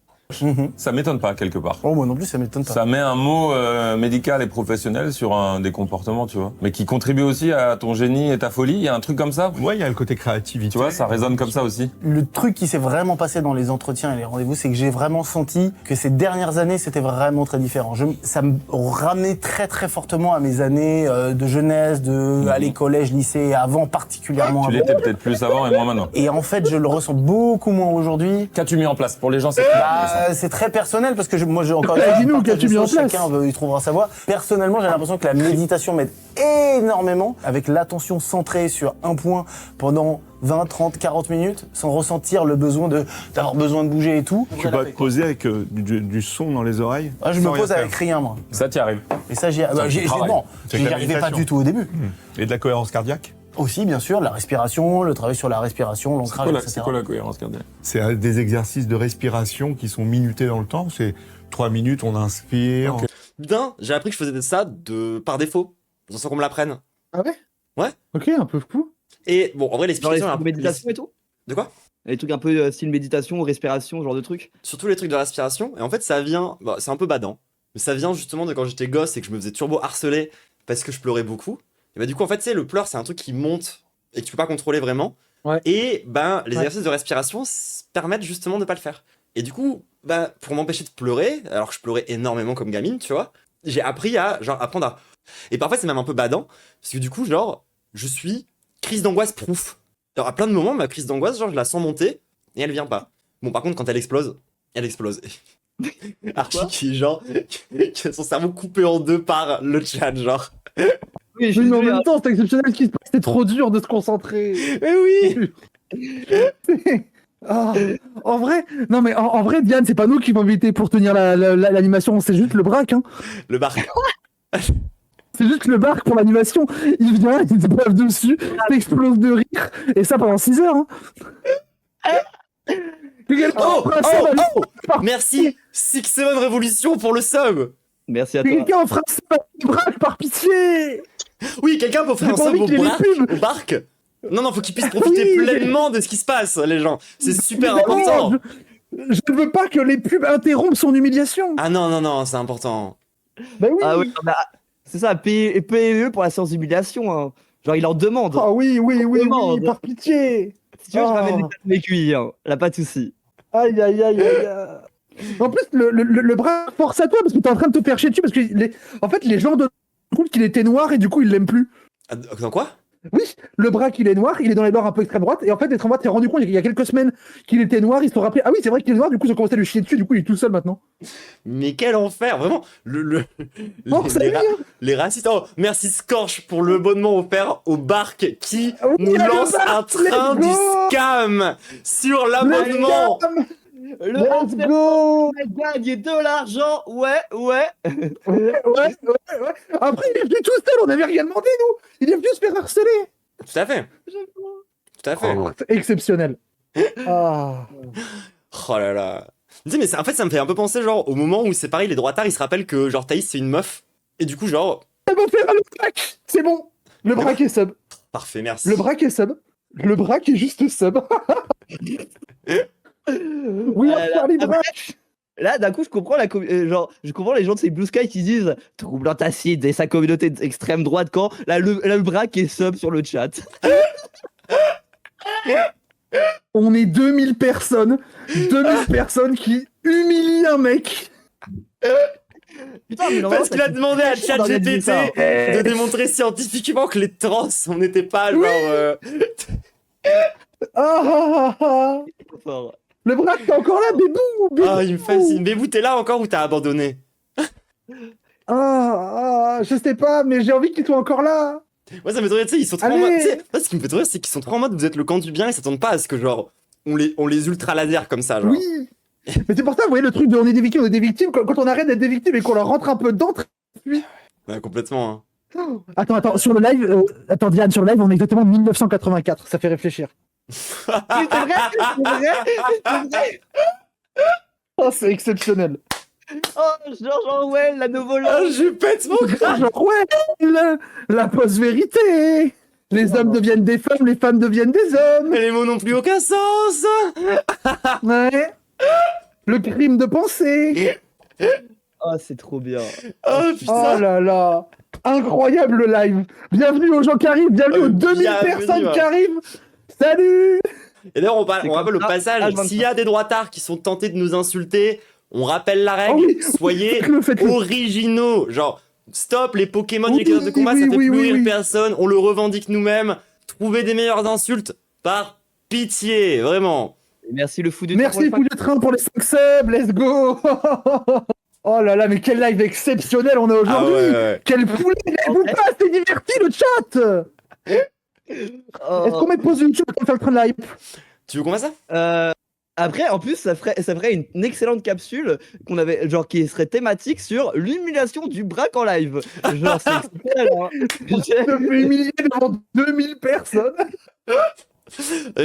Ça m'étonne pas, quelque part. Oh, moi non plus, ça m'étonne pas. Ça met un mot médical et professionnel sur des comportements, tu vois. Mais qui contribue aussi à ton génie et ta folie. Il y a un truc comme ça. Ouais, il y a le côté créativité. Tu vois, ça résonne comme ça aussi. Le truc qui s'est vraiment passé dans les entretiens et les rendez-vous, c'est que j'ai vraiment senti que ces dernières années, c'était vraiment très différent. Ça me ramenait très très fortement à mes années de jeunesse, aller collège, lycée, et avant particulièrement. Tu avant. l'étais peut-être plus avant et moins maintenant. Et en fait, je le ressens beaucoup moins aujourd'hui. Qu'as-tu mis en place pour les gens? C'est très personnel parce que moi, encore une Bah, fois, je dis-nous, partage qu'as-tu des mis en choses, place chacun y trouvera sa voie. Personnellement, j'ai l'impression que la méditation m'aide énormément avec l'attention centrée sur un point pendant 20, 30, 40 minutes sans ressentir le besoin d'avoir besoin de bouger et tout. Tu vas te poser avec du son dans les oreilles. Ah, je me sans pose rien avec faire. rien, moi. Ça t'y arrive. Et ça, j'y un petit travail. bon, C'est j'y de la arrivais pas méditation. du tout au début. Et de la cohérence cardiaque. Aussi, bien sûr, la respiration, le travail sur la respiration, l'ancrage, etc. C'est quoi la cohérence cardiaque? C'est des exercices de respiration qui sont minutés dans le temps. C'est 3 minutes, on inspire. Ok. Putain, j'ai appris que je faisais ça par défaut, sans qu'on me l'apprenne. Ah ouais Ouais. Ok, un peu fou. Et bon, en vrai, Genre les l'explication... trucs de méditation et tout. De quoi? Les trucs un peu style méditation, respiration, ce genre de trucs. Surtout les trucs de respiration. Et en fait, ça vient... Bah, c'est un peu badant. Mais ça vient justement de quand j'étais gosse et que je me faisais turbo harceler parce que je pleurais beaucoup. Et bah du coup, en fait, tu sais, le pleur, c'est un truc qui monte et que tu peux pas contrôler vraiment. Ouais. Et ben, les Ouais. exercices de respiration permettent justement de pas le faire. Et du coup, bah, pour m'empêcher de pleurer, alors que je pleurais énormément comme gamine, tu vois, j'ai appris à, genre, apprendre à... Et parfois, c'est même un peu badant, parce que du coup, genre, je suis crise d'angoisse proof. Alors, à plein de moments, ma crise d'angoisse, genre, je la sens monter, et elle vient pas. Bon, par contre, quand elle explose, elle explose. Archie qui, genre, qui a son cerveau coupé en deux par le chat, genre. Oui, Mais en même temps, c'est exceptionnel ce qui se passe, c'est trop dur de se concentrer. Mais oui! Ah, en vrai, non mais en vrai, Diane, c'est pas nous qui vont inviter pour tenir l'animation, c'est juste le braque, hein. Le bar. C'est juste le barque pour l'animation. Il vient, il te bave dessus, t'exploses de rire, et ça pendant 6 heures, hein. Merci 6-7 Révolution pour le sub! Merci à toi. Quelqu'un en fera ça, braque, par pitié. Oui, quelqu'un peut offrir J'ai un pas sub envie qu'il y ait des pubs. au barque. Non, non, faut qu'ils puissent profiter Oui. pleinement de ce qui se passe, les gens. C'est super Évidemment, important. Je ne veux pas que les pubs interrompent son humiliation. Ah non, non, non, c'est important. Bah oui. Ah oui, non, bah, c'est ça, PE pour la séance d'humiliation. Hein. Genre, il en demande. Ah oui, Demande. par pitié. Si tu veux, je Oh. ramène des mes cuits. Hein. Là, pas de souci. Aïe. En plus, le bras force à toi parce que t'es en train de te faire chier dessus parce que en fait, les gens de compte qu'il était noir et du coup, ils l'aiment plus. Ah, dans quoi? Oui, le bras qu'il est noir, il est dans les bords un peu extrême droite et en fait, l'extrême droite s'est rendu compte il y a quelques semaines qu'il était noir, ils se sont rappelés ah oui, c'est vrai qu'il est noir, du coup, ils ont commencé à lui chier dessus, du coup, il est tout seul maintenant. Mais quel enfer, vraiment. Oh, les, salut, hein. les racistes. Oh, merci Scorch pour le abonnement offert au barque qui Oui, nous le lance un barque, train let's du go. scam sur l'abonnement. Let's go. Il gagne de l'argent. Ouais. Ouais. Après, il est venu tout seul, on n'avait rien demandé, nous. Il est venu se faire harceler. Tout à fait. Tout à fait. C'est exceptionnel. Ah. Oh là là. Tu sais, mais en fait, ça me fait un peu penser, genre, au moment où c'est pareil, les droitards, ils se rappellent que, genre, Thaïs, c'est une meuf. Et du coup, genre, Ça va faire le braque. C'est bon. Le braque est sub. parfait, merci. Le braque est sub. Le braque est juste sub. Oui, on va faire les braques. Là, d'un coup, je comprends je comprends les gens de ces Blue Sky qui disent troublant acide et sa communauté d'extrême droite quand là, le braque est sub sur le chat. On est 2000 personnes. 2000 personnes qui humilient un mec. Putain, mais normalement, Parce qu'il a ça- demandé à ça d'organiser ça. ChatGPT de démontrer scientifiquement que les trans, on n'était pas genre. Ah. Trop fort. Le braque, t'es encore là, bébou, bébou. Ah, il me fascine. Bébou, t'es là encore ou t'as abandonné? Je sais pas, mais j'ai envie qu'il soit encore là. Moi, ça me fait trop rire, tu sais, ils sont trop en Allez. mode. Tu sais, moi, ce qui me fait trop rire, c'est qu'ils sont trop en mode, vous êtes le camp du bien, ils s'attendent pas à ce que, genre, on les ultra laser comme ça, genre. Oui. Mais c'est pour ça, vous voyez, le truc de on est des victimes, quand on arrête d'être des victimes et qu'on leur rentre un peu dedans. Ouais, complètement, hein. Attends, sur le live, attends, Diane, sur le live, on est exactement 1984, ça fait réfléchir. Oui, c'est vrai, c'est vrai. Oh, c'est exceptionnel. Oh, George Orwell, la Ah, novologue. je pète mon crâne! Genre, ouais, la post-vérité. Les hommes deviennent des femmes, les femmes deviennent des hommes. Mais les mots n'ont plus aucun sens! Ouais. Le crime de pensée. Oh, c'est trop bien. Oh Oh putain! là là. Incroyable le live. Bienvenue aux gens qui arrivent, bienvenue aux 2000 bienvenue, personnes ouais. qui arrivent. Salut. Et d'ailleurs, on C'est rappelle au comme ça, passage, H24. s'il y a des droitards qui sont tentés de nous insulter, on rappelle la règle, Oh oui, soyez faites-le, faites-le. originaux. Genre, stop les Pokémon Oui, du cadre de combat, oui, ça fait oui, plus oui, rire oui. personne, on le revendique nous-mêmes. Trouvez des meilleures insultes par pitié, vraiment. Et merci le fou de Merci Fou de Train pour les 5 subs, let's go. Oh là là, mais quel live exceptionnel on a Ah aujourd'hui. ouais, ouais. Quel poulet, vous pas, c'est diverti le chat. Est-ce qu'on met pause YouTube pour faire le train de la hype? Tu veux qu'on fasse ça? Après, en plus, ça ferait une excellente capsule qu'on avait, genre, qui serait thématique sur l'humiliation du braque en live. Genre, c'est exceptionnel, hein. Je me fais humilier devant 2000 personnes.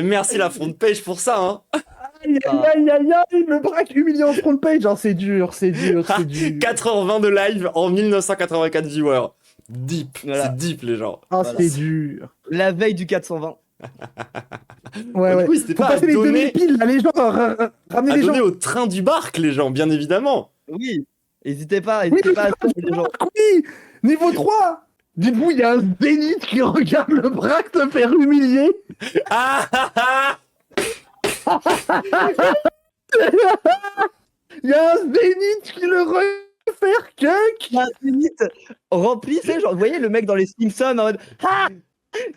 Merci la front page pour ça, hein. Aïe aïe aïe aïe, le braque humilié en front page. Oh, c'est dur, c'est dur, c'est dur. 4h20 de live en 1984 viewers. Deep, Voilà. c'est deep les gens. Oh, Voilà. c'est dur. La veille du 420. Ouais, Du ouais. coup, n'hésitez Faut pas à passer les donner, 2000 piles, là, les gens, ramenez à les gens. donner au train du barque, les gens, bien évidemment. Oui, n'hésitez pas Oui, à le suivre les gens. oui, niveau 3. Dites-vous, il y a un zénith qui regarde le braque se faire humilier. Ah, ah, ah. Il y a un zénith qui le refaire cuck. Il y a un limite rempli, tu sais, genre, vous voyez le mec dans les Simpsons en mode ah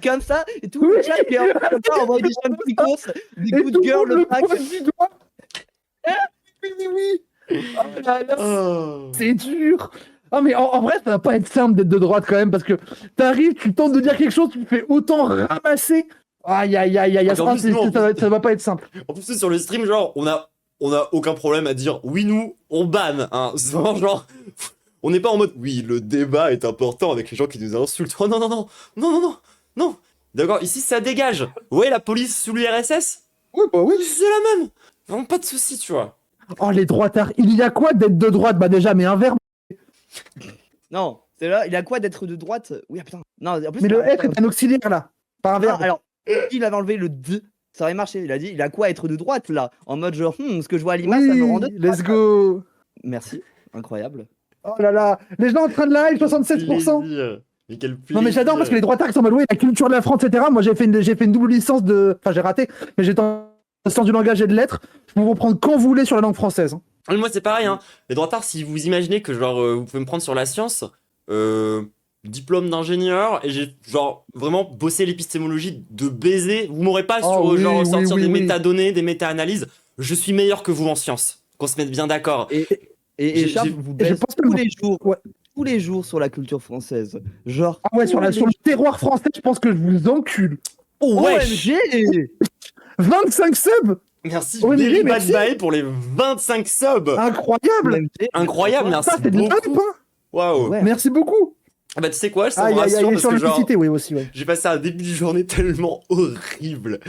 comme ça, et tout le Oui. chat qui est en comme ça, envoie des jeunes picos, des Et good tout le girls, monde le le pack. pointe du doigt. Oui, oui, oui. Oh là là, Oh. c'est dur. Ah mais en vrai, ça va pas être simple d'être de droite quand même, parce que t'arrives, tu tentes de dire quelque chose, tu te fais autant ramasser. Aïe, aïe, aïe, aïe, Ah, en plus, nous, ça va pas être simple. En plus, sur le stream, genre, on a aucun problème à dire oui, nous, on banne. Hein. C'est vraiment genre, on n'est pas en mode oui, le débat est important avec les gens qui nous insultent. Oh non, non, non, non, non, non, non. D'accord, ici, ça dégage. Vous voyez la police sous l'URSS? Oui, bah oui. C'est la même. Vraiment pas de soucis, tu vois. Oh, les droitards. Il y a quoi d'être de droite? Bah déjà, mais un verbe. Non, c'est là, il a quoi d'être de droite? Oui, ah, putain. Non, en plus, Mais le F est un auxiliaire, là. Pas un Ah, verbe. alors, il avait enlevé le D, ça aurait marché. Il a dit, il a quoi être de droite là? En mode genre, ce que je vois à l'image, ça me rend de let's go. Merci, incroyable. Oh là là. Les gens en train de live, 67%. Plaisir. Mais quel plaisir. Non mais j'adore parce que les droitards qui sont en mode oui, la culture de la France, etc. Moi j'ai fait une double licence de... Enfin j'ai raté, mais j'étais en sciences du langage et de lettres. Je peux vous prendre quand vous voulez sur la langue française. Hein. Moi, c'est pareil, hein. Les droitards, si vous imaginez que, genre, vous pouvez me prendre sur la science, diplôme d'ingénieur, et j'ai, genre, vraiment bossé l'épistémologie de baiser, vous m'aurez pas Oh, sur, oui, genre, oui, sortir oui, des oui. métadonnées, des méta-analyses. Je suis meilleur que vous en science. Qu'on se mette bien d'accord. Et J'ai- Sharp j'ai- vous et je baisse pense que tous vous- les jours, Ouais. tous les jours sur la culture française. Genre, Ah ouais, sur le terroir français, je pense que je vous encule. Oh, wesh. OMG 25 subs. Merci, OMG, Very Bad merci. Bye pour les 25 subs. Incroyable. OMG. Incroyable, merci Ça c'est de la hype, beaucoup. hein. Waouh. Ouais. Merci beaucoup. Ah bah, tu sais quoi, ça me Aïe aïe rassure aïe, parce sur que, genre, l'électricité, oui aussi, ouais. j'ai passé un début de journée tellement horrible.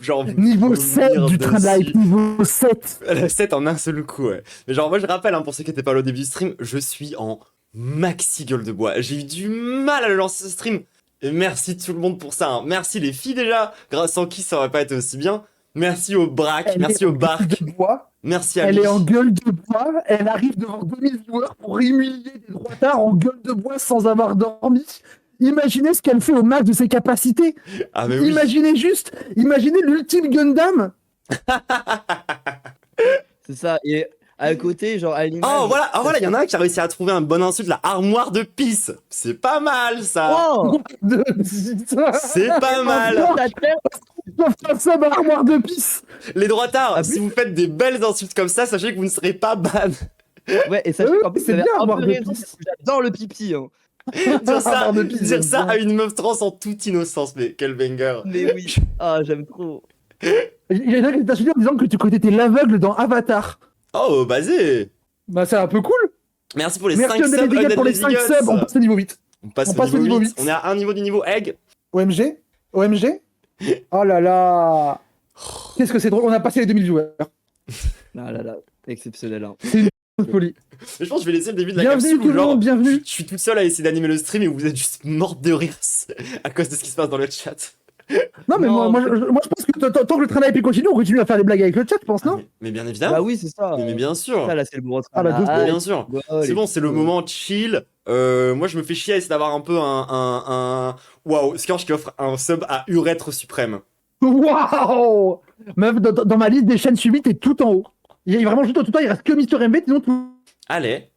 Genre, Niveau vomir 7 du train de la hype, dessus. niveau 7. La 7 en un seul coup, ouais. Mais genre, moi, je rappelle, hein, pour ceux qui étaient pas là au début du stream, je suis en maxi gueule de bois. J'ai eu du mal à le lancer ce stream. Et merci tout le monde pour ça. Hein. Merci les filles déjà, grâce en qui ça aurait pas été aussi bien. Merci au braque, merci au barque, de bois. merci à Elle lui. est en gueule de bois, elle arrive devant 2000 joueurs pour humilier des droitards en gueule de bois sans avoir dormi. Imaginez ce qu'elle fait au max de ses capacités. Ah, mais oui. Imaginez l'ultime Gundam. C'est ça. Et à côté, genre à l'image. Oh, voilà, il y en a un qui a réussi à trouver un bon insulte, la armoire de pisse. C'est pas mal, ça. Oh C'est pas mal. Ta tête. Un sub à armoire de pisse. Les droitards, Ah, si vous faites des belles insultes comme ça, sachez que vous ne serez pas ban. Ouais, et ça Oui, qu'en plus, c'est vous avez bien, un avoir peu de raison, pisse. parce que j'adore le pipi. Hein. Dire de pisse, dire ça j'aime à une meuf trans en toute innocence, mais quel banger. Mais oui. Ah, j'aime trop. Il y en a qui t'a suivi en disant que tu étais l'aveugle dans Avatar. Oh, basé. Bah, c'est un peu cool. Merci pour les Merci 5 Undead subs, Legal Undead pour les Lazy 5 Guts. subs. On passe au niveau 8. On passe On au passe au niveau niveau 8. 8. On est à un niveau du niveau egg. OMG. Oh là là. Qu'est-ce que c'est drôle. On a passé les 2000 joueurs. Ah là là, exceptionnel. Hein. Folie. Mais je pense que je vais laisser le début de la Bienvenue capsule tout où le genre, monde, bienvenue. je suis toute seule à essayer d'animer le stream et vous êtes juste morte de rire à cause de ce qui se passe dans le chat. Non, mais Non, moi, je pense que tant que le train d'IP continue, on continue à faire des blagues avec le chat, je pense, non? Mais bien évidemment. Bah oui, c'est ça. Mais bien sûr. Ça, là, c'est le gros Ah, la douce, Mais bien sûr. C'est bon, c'est le moment. moment chill. Moi, je me fais chier à essayer d'avoir un peu un... Waouh, Scorch qui offre un sub à Urètre Suprême. Waouh! Meuf, dans ma liste des chaînes suivies, t'es tout en haut. Il y a vraiment juste tout en haut, il reste que Mister MV, sinon tout. Allez,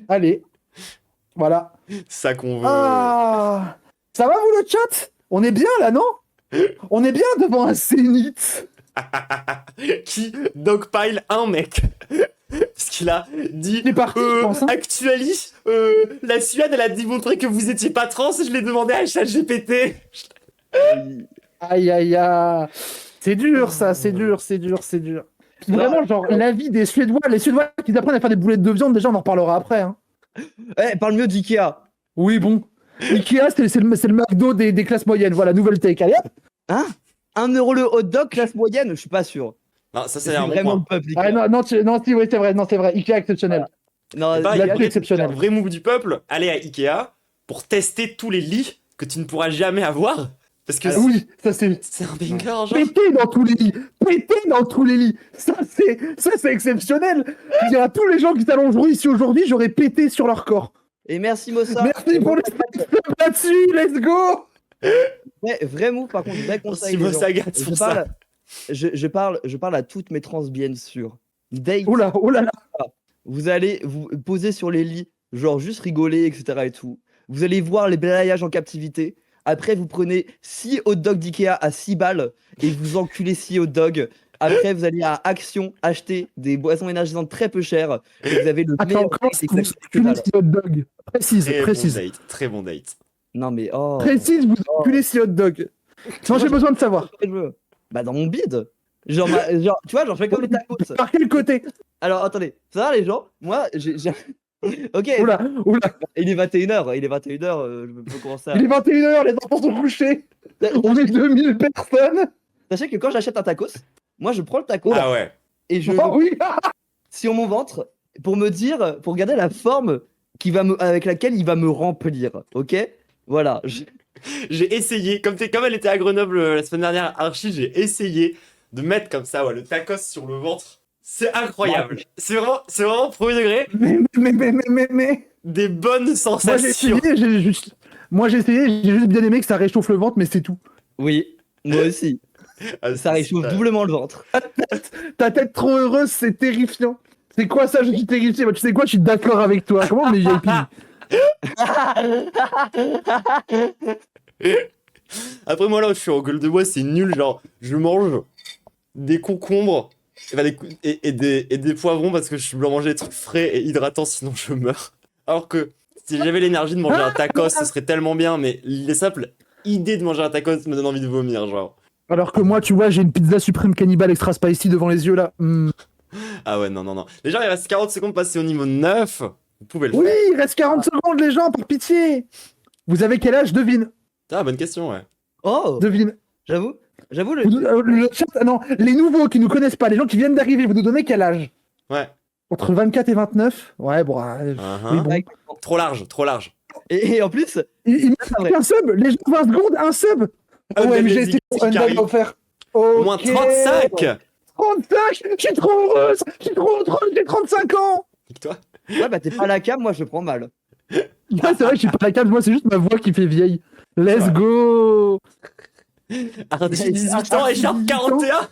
Allez. Voilà. ça qu'on veut. Ah! Ça va, vous, le chat? On est bien, là, non? On est bien devant un zénith. Qui dogpile un mec. Parce qu'il a dit... Il est parti, je pense, hein. Actually, la Suède, elle a démontré que vous étiez pas trans et je l'ai demandé à ChatGPT. Aïe, aïe, aïe. C'est dur, ça, c'est dur. Vraiment, genre, la vie des Suédois, les Suédois qui apprennent à faire des boulettes de viande, déjà, on en reparlera après, hein. Eh, parle mieux d'Ikea. Oui, bon. Ikea, c'est le McDo des classes moyennes. Voilà, nouvelle take. Allez, hop. Hein 1 euro le hot dog, classe moyenne? Je suis pas sûr. Non, ça c'est C'est un bon vraiment point. le peuple. Ikea. Ah, non, si, oui, c'est vrai. Non, c'est vrai. Ikea exceptionnel. Non, C'est pas il a Ikea, pris exceptionnel. un vrai move du peuple, aller à Ikea pour tester tous les lits que tu ne pourras jamais avoir. Parce que Oui, ça c'est. c'est un banger, genre. Péter dans tous les lits. Péter dans tous les lits. Ça c'est exceptionnel. Je veux dire, à tous les gens qui s'allongeront ici aujourd'hui, j'aurais pété sur leur corps. Et merci Mossa. Merci pour les là-dessus. Let's go. Ouais, vrai move, par contre, vrai conseil. Merci les gens. Mossagat Je pour parle, ça. je parle à toutes mes trans, bien sûr. Date, Oh là là. vous allez vous poser sur les lits, genre juste rigoler, etc. et tout. Vous allez voir les balayages en captivité. Après, vous prenez 6 hot dogs d'Ikea à 6 balles et vous enculez 6 hot dogs. Après, vous allez à Action acheter des boissons énergisantes très peu chères. Et vous avez le Attends, meilleur comment date vous exact que enculez dalle. ces hot dogs? Précise. Très bon date. Non, mais oh. Précise, vous enculez ces hot dogs. Non, j'ai besoin de savoir. Bah, dans mon bide. Genre, genre, tu vois, genre, je fais comme les tacos. Par quel côté? Alors, attendez, ça va les gens? Moi, j'ai. Ok, Oula. il est 21h, je peux commencer à. Il est 21h, les enfants sont couchés. On est 2000 personnes. Sachez que quand j'achète un tacos, moi je prends le taco Ah ouais. et je Oh oui. sur mon ventre pour me dire, pour regarder la forme avec laquelle il va me remplir, ok? Voilà. J'ai essayé, comme elle était à Grenoble la semaine dernière, Archie, j'ai essayé de mettre comme ça, ouais, le tacos sur le ventre. C'est incroyable. C'est vraiment premier degré. Mais. Des bonnes Moi sensations. j'ai essayé, j'ai juste bien aimé que ça réchauffe le ventre, mais c'est tout. Oui, moi aussi. Ah, Ça réchauffe doublement le ventre. Ta tête trop heureuse, c'est terrifiant. C'est quoi ça? Je suis terrifié. Bah, tu sais quoi? Je suis d'accord avec toi. Comment on est VIP? Après, moi là, je suis en gueule de bois, c'est nul. Genre, je mange des concombres et des poivrons parce que je dois manger des trucs frais et hydratants, sinon je meurs. Alors que si j'avais l'énergie de manger un tacos, ce serait tellement bien, mais les simples idées de manger un tacos me donnent envie de vomir, genre. Alors que moi, tu vois, j'ai une pizza suprême cannibale extra spicy devant les yeux là. Ah ouais, non. Les gens, il reste 40 secondes pour passer au niveau 9. Vous pouvez le Oui, faire. il reste 40 secondes, les gens, par pitié. Vous avez quel âge? Devine. Ah, bonne question, ouais. Oh, Devine. j'avoue, Le chat, non, les nouveaux qui nous connaissent pas, les gens qui viennent d'arriver, vous nous donnez quel âge? Ouais. Entre 24 et 29? Ouais, bon. Oui, bon. Ouais. Trop large. Et en plus, Il c'est vrai. met un sub, les gens, 20 secondes, un sub. Undead OMG, Lazy c'est Guts Undead qui arrive. offert. Moins Ok. 35. 35. Je suis trop heureuse. J'ai 35 ans. Nique-toi. Ouais, bah t'es pas à la cam, moi je prends mal. Ouais, c'est vrai que je suis pas la cam, moi c'est juste ma voix qui fait vieille. Let's vrai. go. Ardi 18 ans et Sharp 41.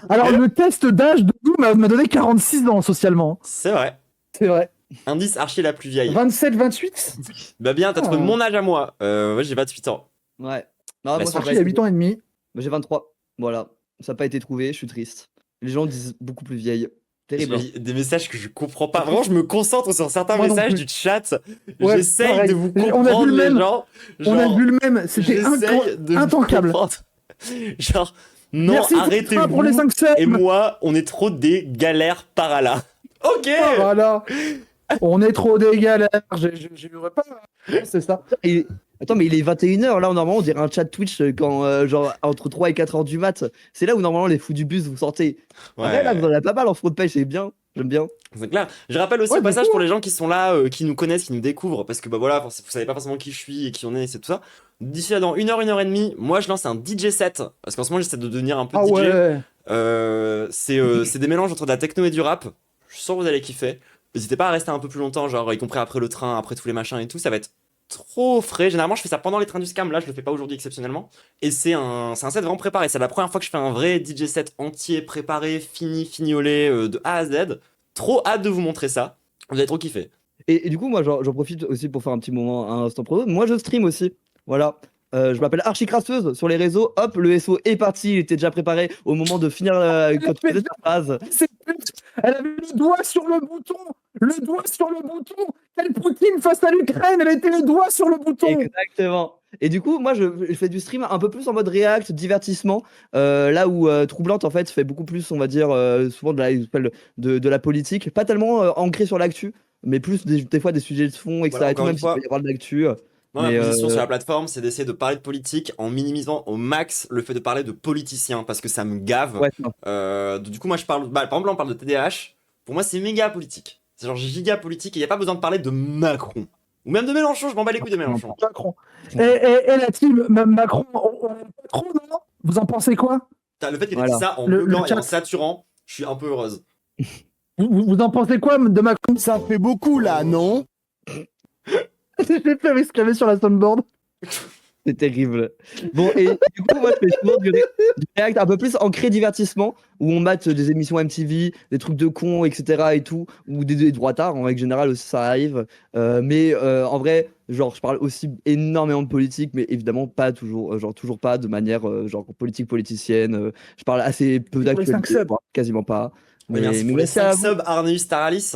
Alors le test d'âge de nous m'a donné 46 ans socialement. C'est vrai. C'est vrai. Indice Archie la plus vieille. 27, 28. Bah bien, t'as trouvé Ah. mon âge à moi. Ouais, j'ai 28 ans. Ouais. Non, Bah, moi, c'est ça Archie reste- a 8 ans et demi. J'ai 23. Voilà. Ça n'a pas été trouvé, je suis triste. Les gens disent beaucoup plus vieille. Terrible. hein. J'ai des messages que je comprends pas. Vraiment, je me concentre sur certains Moi non messages plus. du chat. Ouais, J'essaye pareil. de vous On a vu comprendre, le les même. gens. On a Genre, vu le même. C'était j'essaye de vous intankable. comprendre. Genre, non, Merci arrêtez-vous. pour les 5 subs. Et moi, on est trop des galères par là. Ok. Voilà. On est trop des galères. J'ai le repas. C'est ça. Et- Attends, mais il est 21h là, normalement on dirait un chat Twitch quand genre entre 3 et 4 heures du mat. C'est là où normalement les fous du bus vous sortez. Après, là, vous en avez pas mal en front de pêche, c'est bien. J'aime bien. C'est clair. Je rappelle aussi Ouais, au passage du coup, pour les gens qui sont là, qui nous connaissent, qui nous découvrent, parce que bah voilà, vous savez pas forcément qui je suis et qui on est, c'est tout ça. D'ici là, dans 1 heure et demie, moi je lance un DJ set, parce qu'en ce moment j'essaie de devenir un peu Ah DJ. ouais. C'est des mélanges entre de la techno et du rap. Je sens que vous allez kiffer. N'hésitez pas à rester un peu plus longtemps, genre y compris après le train, après tous les machins et tout, ça va être trop frais. Généralement, je fais ça pendant les trains du scam, là je le fais pas aujourd'hui exceptionnellement. Et c'est un set vraiment préparé. C'est la première fois que je fais un vrai DJ set entier, préparé, fini, fignolé, de A à Z. Trop hâte de vous montrer ça. Vous allez trop kiffer. Et du coup, moi j'en profite aussi pour faire un petit moment, un instant promo. Moi je stream aussi. Voilà. Je m'appelle Archie Crasseuse sur les réseaux. Hop, le SO est parti. Il était déjà préparé au moment de finir quand tu faisais ta phrase. C'est pute. Elle avait le doigt sur le bouton. Le doigt sur le bouton. Quelle Poutine face à l'Ukraine. Elle était le doigt sur le bouton. Exactement. Et du coup, moi, je fais du stream un peu plus en mode react, divertissement, là où Troublante, en fait, fait beaucoup plus, on va dire, souvent de la politique, pas tellement ancré sur l'actu, mais plus des fois des sujets de fond, etc. Voilà, et tout, encore même une s'il fois. peut y avoir de l'actu. Moi, Mais, ma position sur la plateforme, c'est d'essayer de parler de politique en minimisant au max le fait de parler de politiciens, parce que ça me gave. Ouais, non. Du coup, moi, je parle. Bah, par exemple, là, on parle de TDAH. Pour moi, c'est méga politique. C'est genre giga politique et il n'y a pas besoin de parler de Macron. Ou même de Mélenchon, je m'en bats les couilles de Mélenchon. Macron. Et la team Macron, on aime pas trop, non? Vous en pensez quoi? Le fait qu'il ait Voilà. dit ça en Le blanc et chat. en saturant, je suis un peu heureuse. Vous en pensez quoi de Macron? Ça fait beaucoup là, non? J'ai fait avec ce qu'il y avait sur la soundboard. C'est terrible. Bon, et du coup, moi, je fais souvent du react un peu plus ancré divertissement, où on mate des émissions MTV, des trucs de cons, etc. et tout, ou des droitards, en règle générale aussi, ça arrive. Mais en vrai, genre, je parle aussi énormément de politique, mais évidemment pas toujours, genre, toujours pas de manière, genre, politique politicienne. Je parle assez peu Pour les 5 d'actualité, subs. voire quasiment pas. Oui, merci pour les merci à 5 vous. subs, Arneus Taralis.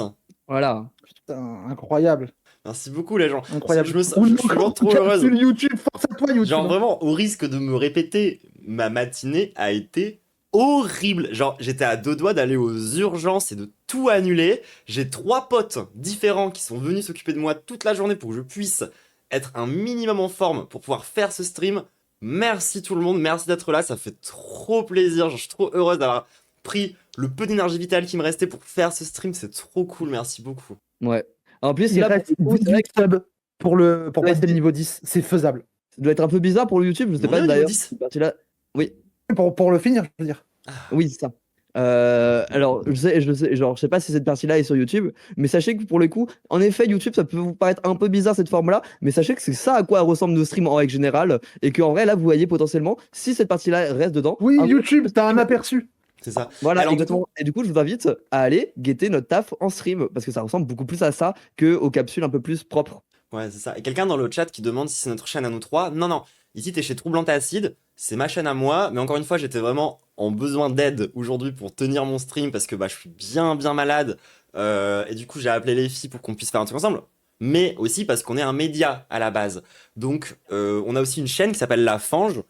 Voilà. Putain, incroyable. Merci beaucoup, les gens. Incroyable. Je me sens- je suis vraiment trop heureuse. Sur YouTube, force à toi, YouTube. Genre vraiment, au risque de me répéter, ma matinée a été horrible. Genre, j'étais à deux doigts d'aller aux urgences et de tout annuler. J'ai 3 potes différents qui sont venus s'occuper de moi toute la journée pour que je puisse être un minimum en forme pour pouvoir faire ce stream. Merci tout le monde, merci d'être là, ça fait trop plaisir. Je suis trop heureuse d'avoir pris le peu d'énergie vitale qui me restait pour faire ce stream. C'est trop cool, merci beaucoup. Ouais. En plus, Il là, reste pour le coup, c'est vrai 18 subs pour Ouais, passer le c'est- niveau 10. C'est faisable. ça doit être un peu bizarre pour le YouTube, je sais On est pas au niveau d'ailleurs. 10. Cette partie-là. Oui. Pour le finir, je veux dire. Oui, c'est ça. Alors, genre, je sais pas si cette partie-là est sur YouTube, mais sachez que pour le coup, en effet, YouTube, ça peut vous paraître un peu bizarre cette forme-là, mais sachez que c'est ça à quoi ressemblent nos streams en règle générale, et qu'en vrai, là, vous voyez potentiellement, si cette partie-là reste dedans. Oui, un- YouTube, t'as un aperçu. C'est ça. Voilà, Alors, du exactement. Et du coup, je vous invite à aller guetter notre taf en stream, parce que ça ressemble beaucoup plus à ça que aux capsules un peu plus propres. Ouais, c'est ça. Et quelqu'un dans le chat qui demande si c'est notre chaîne à nous trois. Non, non. Ici, t'es chez Troublante Acide. C'est ma chaîne à moi. Mais encore une fois, j'étais vraiment en besoin d'aide aujourd'hui pour tenir mon stream parce que bah, je suis bien, bien malade. Et du coup, j'ai appelé les filles pour qu'on puisse faire un truc ensemble. Mais aussi parce qu'on est un média à la base. Donc, on a aussi une chaîne qui s'appelle La Fange,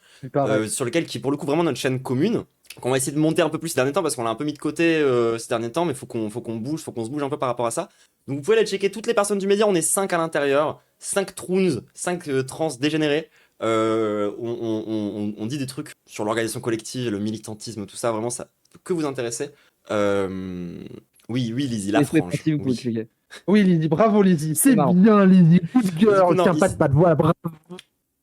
sur lequel qui est pour le coup vraiment notre chaîne commune. Qu'on va essayer de monter un peu plus ces derniers temps parce qu'on l'a un peu mis de côté ces derniers temps, mais faut qu'on bouge, faut qu'on se bouge un peu par rapport à ça. Donc vous pouvez aller checker toutes les personnes du média, on est 5 à l'intérieur, 5 troons, 5 trans dégénérés. On dit des trucs sur l'organisation collective, le militantisme, tout ça, vraiment ça peut que vous intéresser. Oui, Lizzie, la Et c'est frange. parti, vous pouvez Oui. cliquer. Oui, Lizzie, bravo Lizzie. C'est marrant. bien, Lizzie. Coup de gueule, Non, tiens pas ici- de voix, bravo.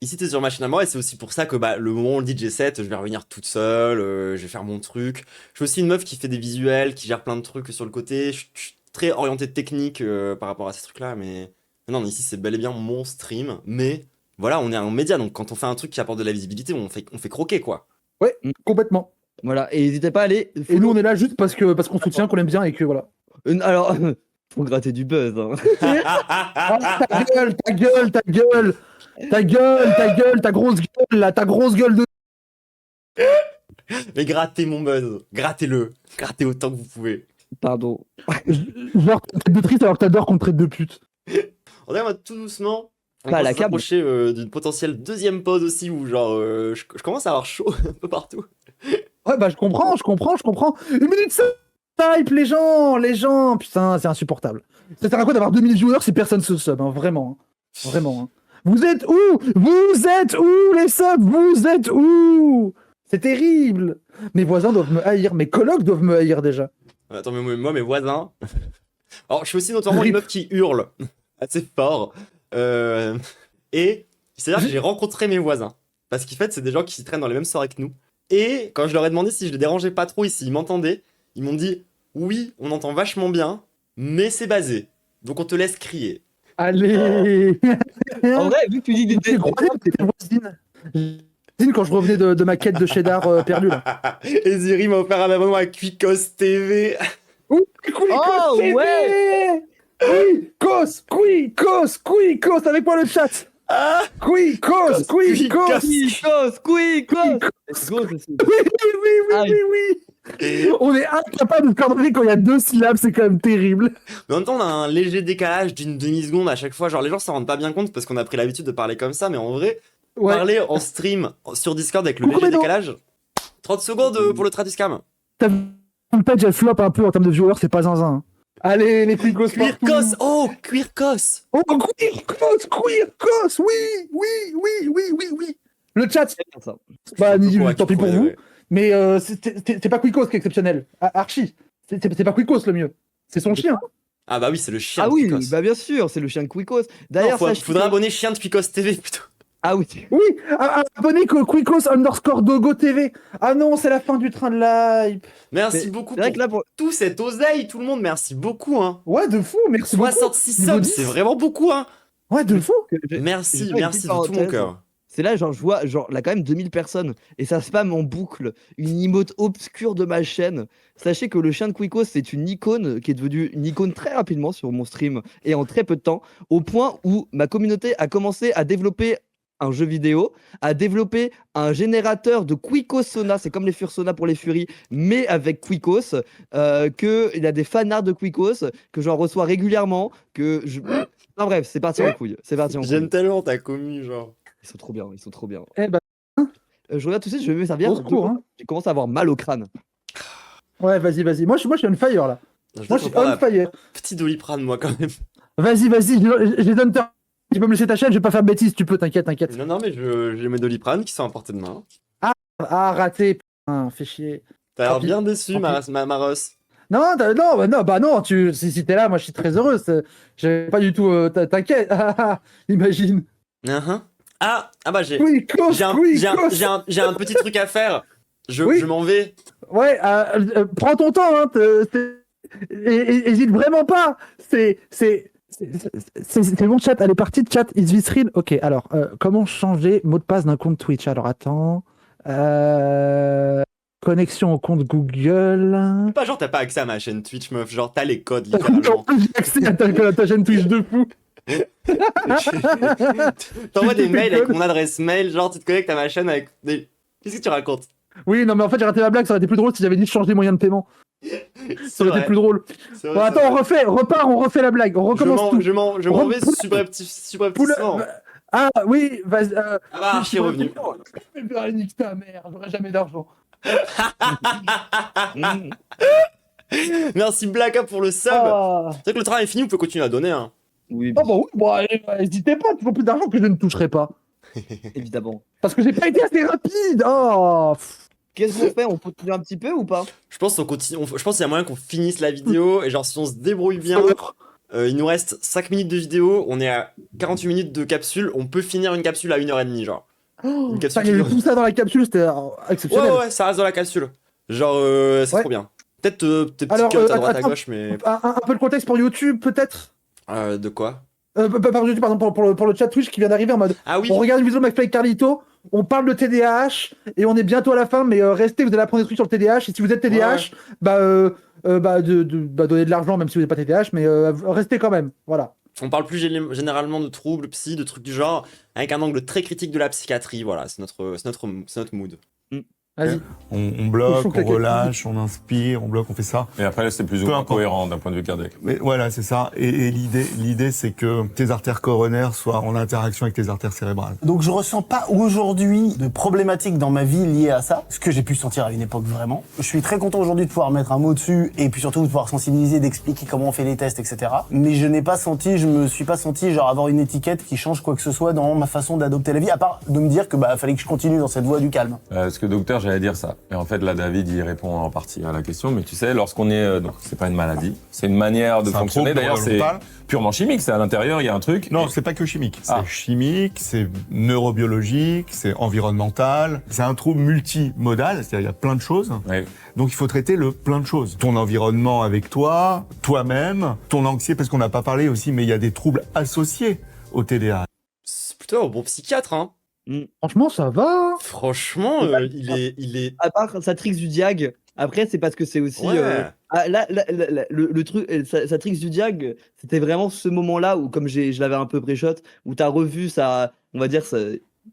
Ici, t'es sur ma chaîne à moi et c'est aussi pour ça que bah, le moment où le DJ set, je vais revenir toute seule, je vais faire mon truc. Je suis aussi une meuf qui fait des visuels, qui gère plein de trucs sur le côté. Je suis très orientée technique par rapport à ces trucs-là, mais Non, ici c'est bel et bien mon stream, mais voilà, on est un média, donc quand on fait un truc qui apporte de la visibilité, on fait croquer quoi. Ouais, complètement. Voilà, et n'hésitez pas à aller. Et nous, on est là juste parce qu'on soutient, qu'on aime bien et que voilà. Alors, faut gratter du buzz. Hein. Ah, ta gueule, ta gueule, ta gueule, ta gueule, ta gueule, ta grosse gueule, là, ta grosse gueule de. Mais grattez mon buzz, grattez-le, grattez autant que vous pouvez. Pardon. Genre, tête de triste alors que t'adores qu'on te traite de pute. On va tout doucement. On Pas à la commence à câble. s'approcher d'une potentielle deuxième pause aussi où genre je commence à avoir chaud un peu partout. Ouais, bah, je comprends. 1 minute 5, type, les gens, putain, c'est insupportable. Ça sert à quoi d'avoir 2000 viewers si personne se sub, hein, vraiment. Vraiment. Hein. Vous êtes où, les subs? Vous êtes où? C'est terrible. Mes voisins doivent me haïr, mes colocs doivent me haïr déjà. Attends, mais moi, mes voisins. Alors, je suis aussi notamment une meuf qui hurle assez fort. Et c'est-à-dire que j'ai rencontré mes voisins. Parce qu'en fait, c'est des gens qui traînent dans les mêmes soirées que nous. Et quand je leur ai demandé si je les dérangeais pas trop et s'ils m'entendaient, ils m'ont dit oui, on entend vachement bien, mais c'est basé. Donc on te laisse crier. Allez. En vrai, vu que tu dis des J'ai croisé tes voisines. Quand je revenais de ma quête de cheddar perdu là. Et Ziri m'a offert un abonnement à Quicos TV. Oh ouais. Quicos, avec moi le chat. Ah, Quicos. Quick, Let's go, c'est ça. Oui. On est incapable de coordonner quand il y a 2 syllabes, c'est quand même terrible. Mais en même temps, on a un léger décalage d'une demi-seconde à chaque fois. Genre, les gens s'en rendent pas bien compte parce qu'on a pris l'habitude de parler comme ça, mais en vrai, parler en stream sur Discord avec le léger décalage, 30 secondes pour le Traducam. Ta page elle flop un peu en termes de viewers, c'est pas zinzin. Hein. Allez, les Quirkos partout. Quirkos, oh, Quirkos. Oh, Quirkos, oui. Le chat, Ça. bah, Ouais, tant pis pour ouais, vous. ouais. Mais c'est pas Quicos qui est exceptionnel. Archie, c'est pas Quicos le mieux. C'est son chien. Ah bah oui, c'est le chien Ah de oui, Quicos. bah bien sûr, c'est le chien de Quicos. Non, D'ailleurs, sachez faudrait que- abonner chien de Quicos TV plutôt. Ah oui. Oui, abonnez que Quicos_Dogo TV. Ah non, c'est la fin du train de l'hype. Merci C'est beaucoup c'est vrai pour que là, pour... tout cet oseille, tout le monde, merci beaucoup, hein. Ouais, de fou, merci beaucoup. 66 Niveau subs, 10. c'est vraiment beaucoup, hein. Ouais, de fou. Merci, j'ai pas une merci petite de tout mon parenthèse. cœur. C'est là, genre, je vois, genre, là, quand même 2000 personnes, et ça spam en boucle une emote obscure de ma chaîne. Sachez que le chien de Quicos, c'est une icône qui est devenue une icône très rapidement sur mon stream, et en très peu de temps, au point où ma communauté a commencé à développer un jeu vidéo, à développer un générateur de Quicosona, c'est comme les Fursona pour les Furies, mais avec Quicos, qu'il y a des fanarts de Quicos, que j'en reçois régulièrement, que je... Non bref, c'est parti en couille, c'est parti en couille. J'aime tellement ta commu, genre. Ils sont trop bien, ils sont trop bien. Eh ben, Je regarde tout de suite, je vais me servir. Au secours, hein. J'ai commencé à avoir mal au crâne. ouais, vas-y. Moi, je suis on fire là. Moi, je suis on fire. Petit Doliprane, moi, quand même. Vas-y, je les donne. Tu peux me laisser ta chaîne, je vais pas faire de bêtises, tu peux, t'inquiète. Non, non, mais j'ai mes Doliprane qui sont à portée de main. Ah, raté, putain, fais chier. T'as l'air Tant pis. bien déçu, Tant Maros. Non, si t'es là, moi je suis très heureux. J'avais pas du tout. T'inquiète, imagine. Ah bah j'ai Quicos. j'ai un petit truc à faire. Oui. Je m'en vais. Ouais, prends ton temps, hein. Hésite vraiment pas. C'est mon chat, elle est partie de chat, is this real? Ok, alors, comment changer mot de passe d'un compte Twitch? Alors, attends. Connexion au compte Google. Pas genre t'as pas accès à ma chaîne Twitch, meuf. Genre t'as les codes, En littéralement. plus, j'ai accès à ta chaîne Twitch de fou. T'envoies des J'ai mails tes avec codes. mon adresse mail, genre tu te connectes à ma chaîne avec des... Qu'est-ce que tu racontes? Oui, non, mais en fait, j'ai raté ma blague, ça aurait été plus drôle si j'avais dit de changer de moyen de paiement. Ça aurait été plus drôle. C'est Bon, vrai, attends, on refait la blague, on recommence tout. je m'en vais subrepticement. Ah oui, vas-y. Ah bah, Archie est revenu. Mais nique ta mère, j'aurai jamais d'argent. Merci Blacka pour le sub. Ah. C'est vrai que le travail est fini, vous pouvez continuer à donner. Hein. Oui, Oh bah oui, bon, allez, n'hésitez pas, tu veux plus d'argent que je ne toucherai pas. évidemment. Parce que j'ai pas été assez rapide. Oh. Qu'est-ce qu'on fait? On continue un petit peu ou pas? Je pense qu'on continue. Je pense qu'il y a moyen qu'on finisse la vidéo et genre si on se débrouille bien, il nous reste 5 minutes de vidéo, on est à 48 minutes de capsule, on peut finir une capsule à 1h30 genre. Une capsule Il y qui avait dure- tout ça dans la capsule, c'était exceptionnel. Ouais, ça reste dans la capsule. Genre, c'est Ouais. trop bien. Peut-être tes petits Alors, cuts à droite à attends, gauche, mais. Un peu de contexte pour YouTube, peut-être. De quoi? Pardon, pour le chat Twitch qui vient d'arriver en mode Ah oui. on regarde une vidéo de McFly et Carlito, on parle de TDAH et on est bientôt à la fin, mais restez, vous allez apprendre des trucs sur le TDAH. Et si vous êtes TDAH, donnez de l'argent, même si vous n'êtes pas TDAH, mais restez quand même. Voilà. On parle plus généralement de troubles psy, de trucs du genre, avec un angle très critique de la psychiatrie. Voilà, c'est notre mood. Vas-y. On bloque, Faut on que- relâche, on inspire, on bloque, on fait ça. Et après, là, c'est plus ou Peu moins importe. cohérent d'un point de vue cardiaque. Mais voilà, c'est ça. Et l'idée, c'est que tes artères coronaires soient en interaction avec tes artères cérébrales. Donc je ressens pas aujourd'hui de problématiques dans ma vie liées à ça, ce que j'ai pu sentir à une époque vraiment. Je suis très content aujourd'hui de pouvoir mettre un mot dessus et puis surtout de pouvoir sensibiliser, d'expliquer comment on fait les tests, etc. Mais je me suis pas senti genre avoir une étiquette qui change quoi que ce soit dans ma façon d'adopter la vie, à part de me dire que fallait que je continue dans cette voie du calme. Parce que docteur, j'allais dire ça. Et en fait, là, David, il répond en partie à la question. Mais tu sais, lorsqu'on est... donc, c'est pas une maladie. C'est une manière de C'est un fonctionner. trouble D'ailleurs, c'est neurological. purement chimique. C'est à l'intérieur, il y a un truc. Non, Et- c'est pas que chimique. Ah. C'est chimique, c'est neurobiologique, c'est environnemental. C'est un trouble multimodal, c'est-à-dire il y a plein de choses. Ouais. Donc il faut traiter le plein de choses. Ton environnement avec toi, toi-même, ton anxiété, parce qu'on n'a pas parlé aussi, mais il y a des troubles associés au TDAH. C'est plutôt un bon psychiatre, hein. Franchement, ça va. Franchement, il est. À part Satrix du Diag, après, c'est parce que c'est aussi. Ouais. Le truc, Satrix du Diag, c'était vraiment ce moment-là où, comme je l'avais un peu pré-shot, où t'as revu ça, on va dire,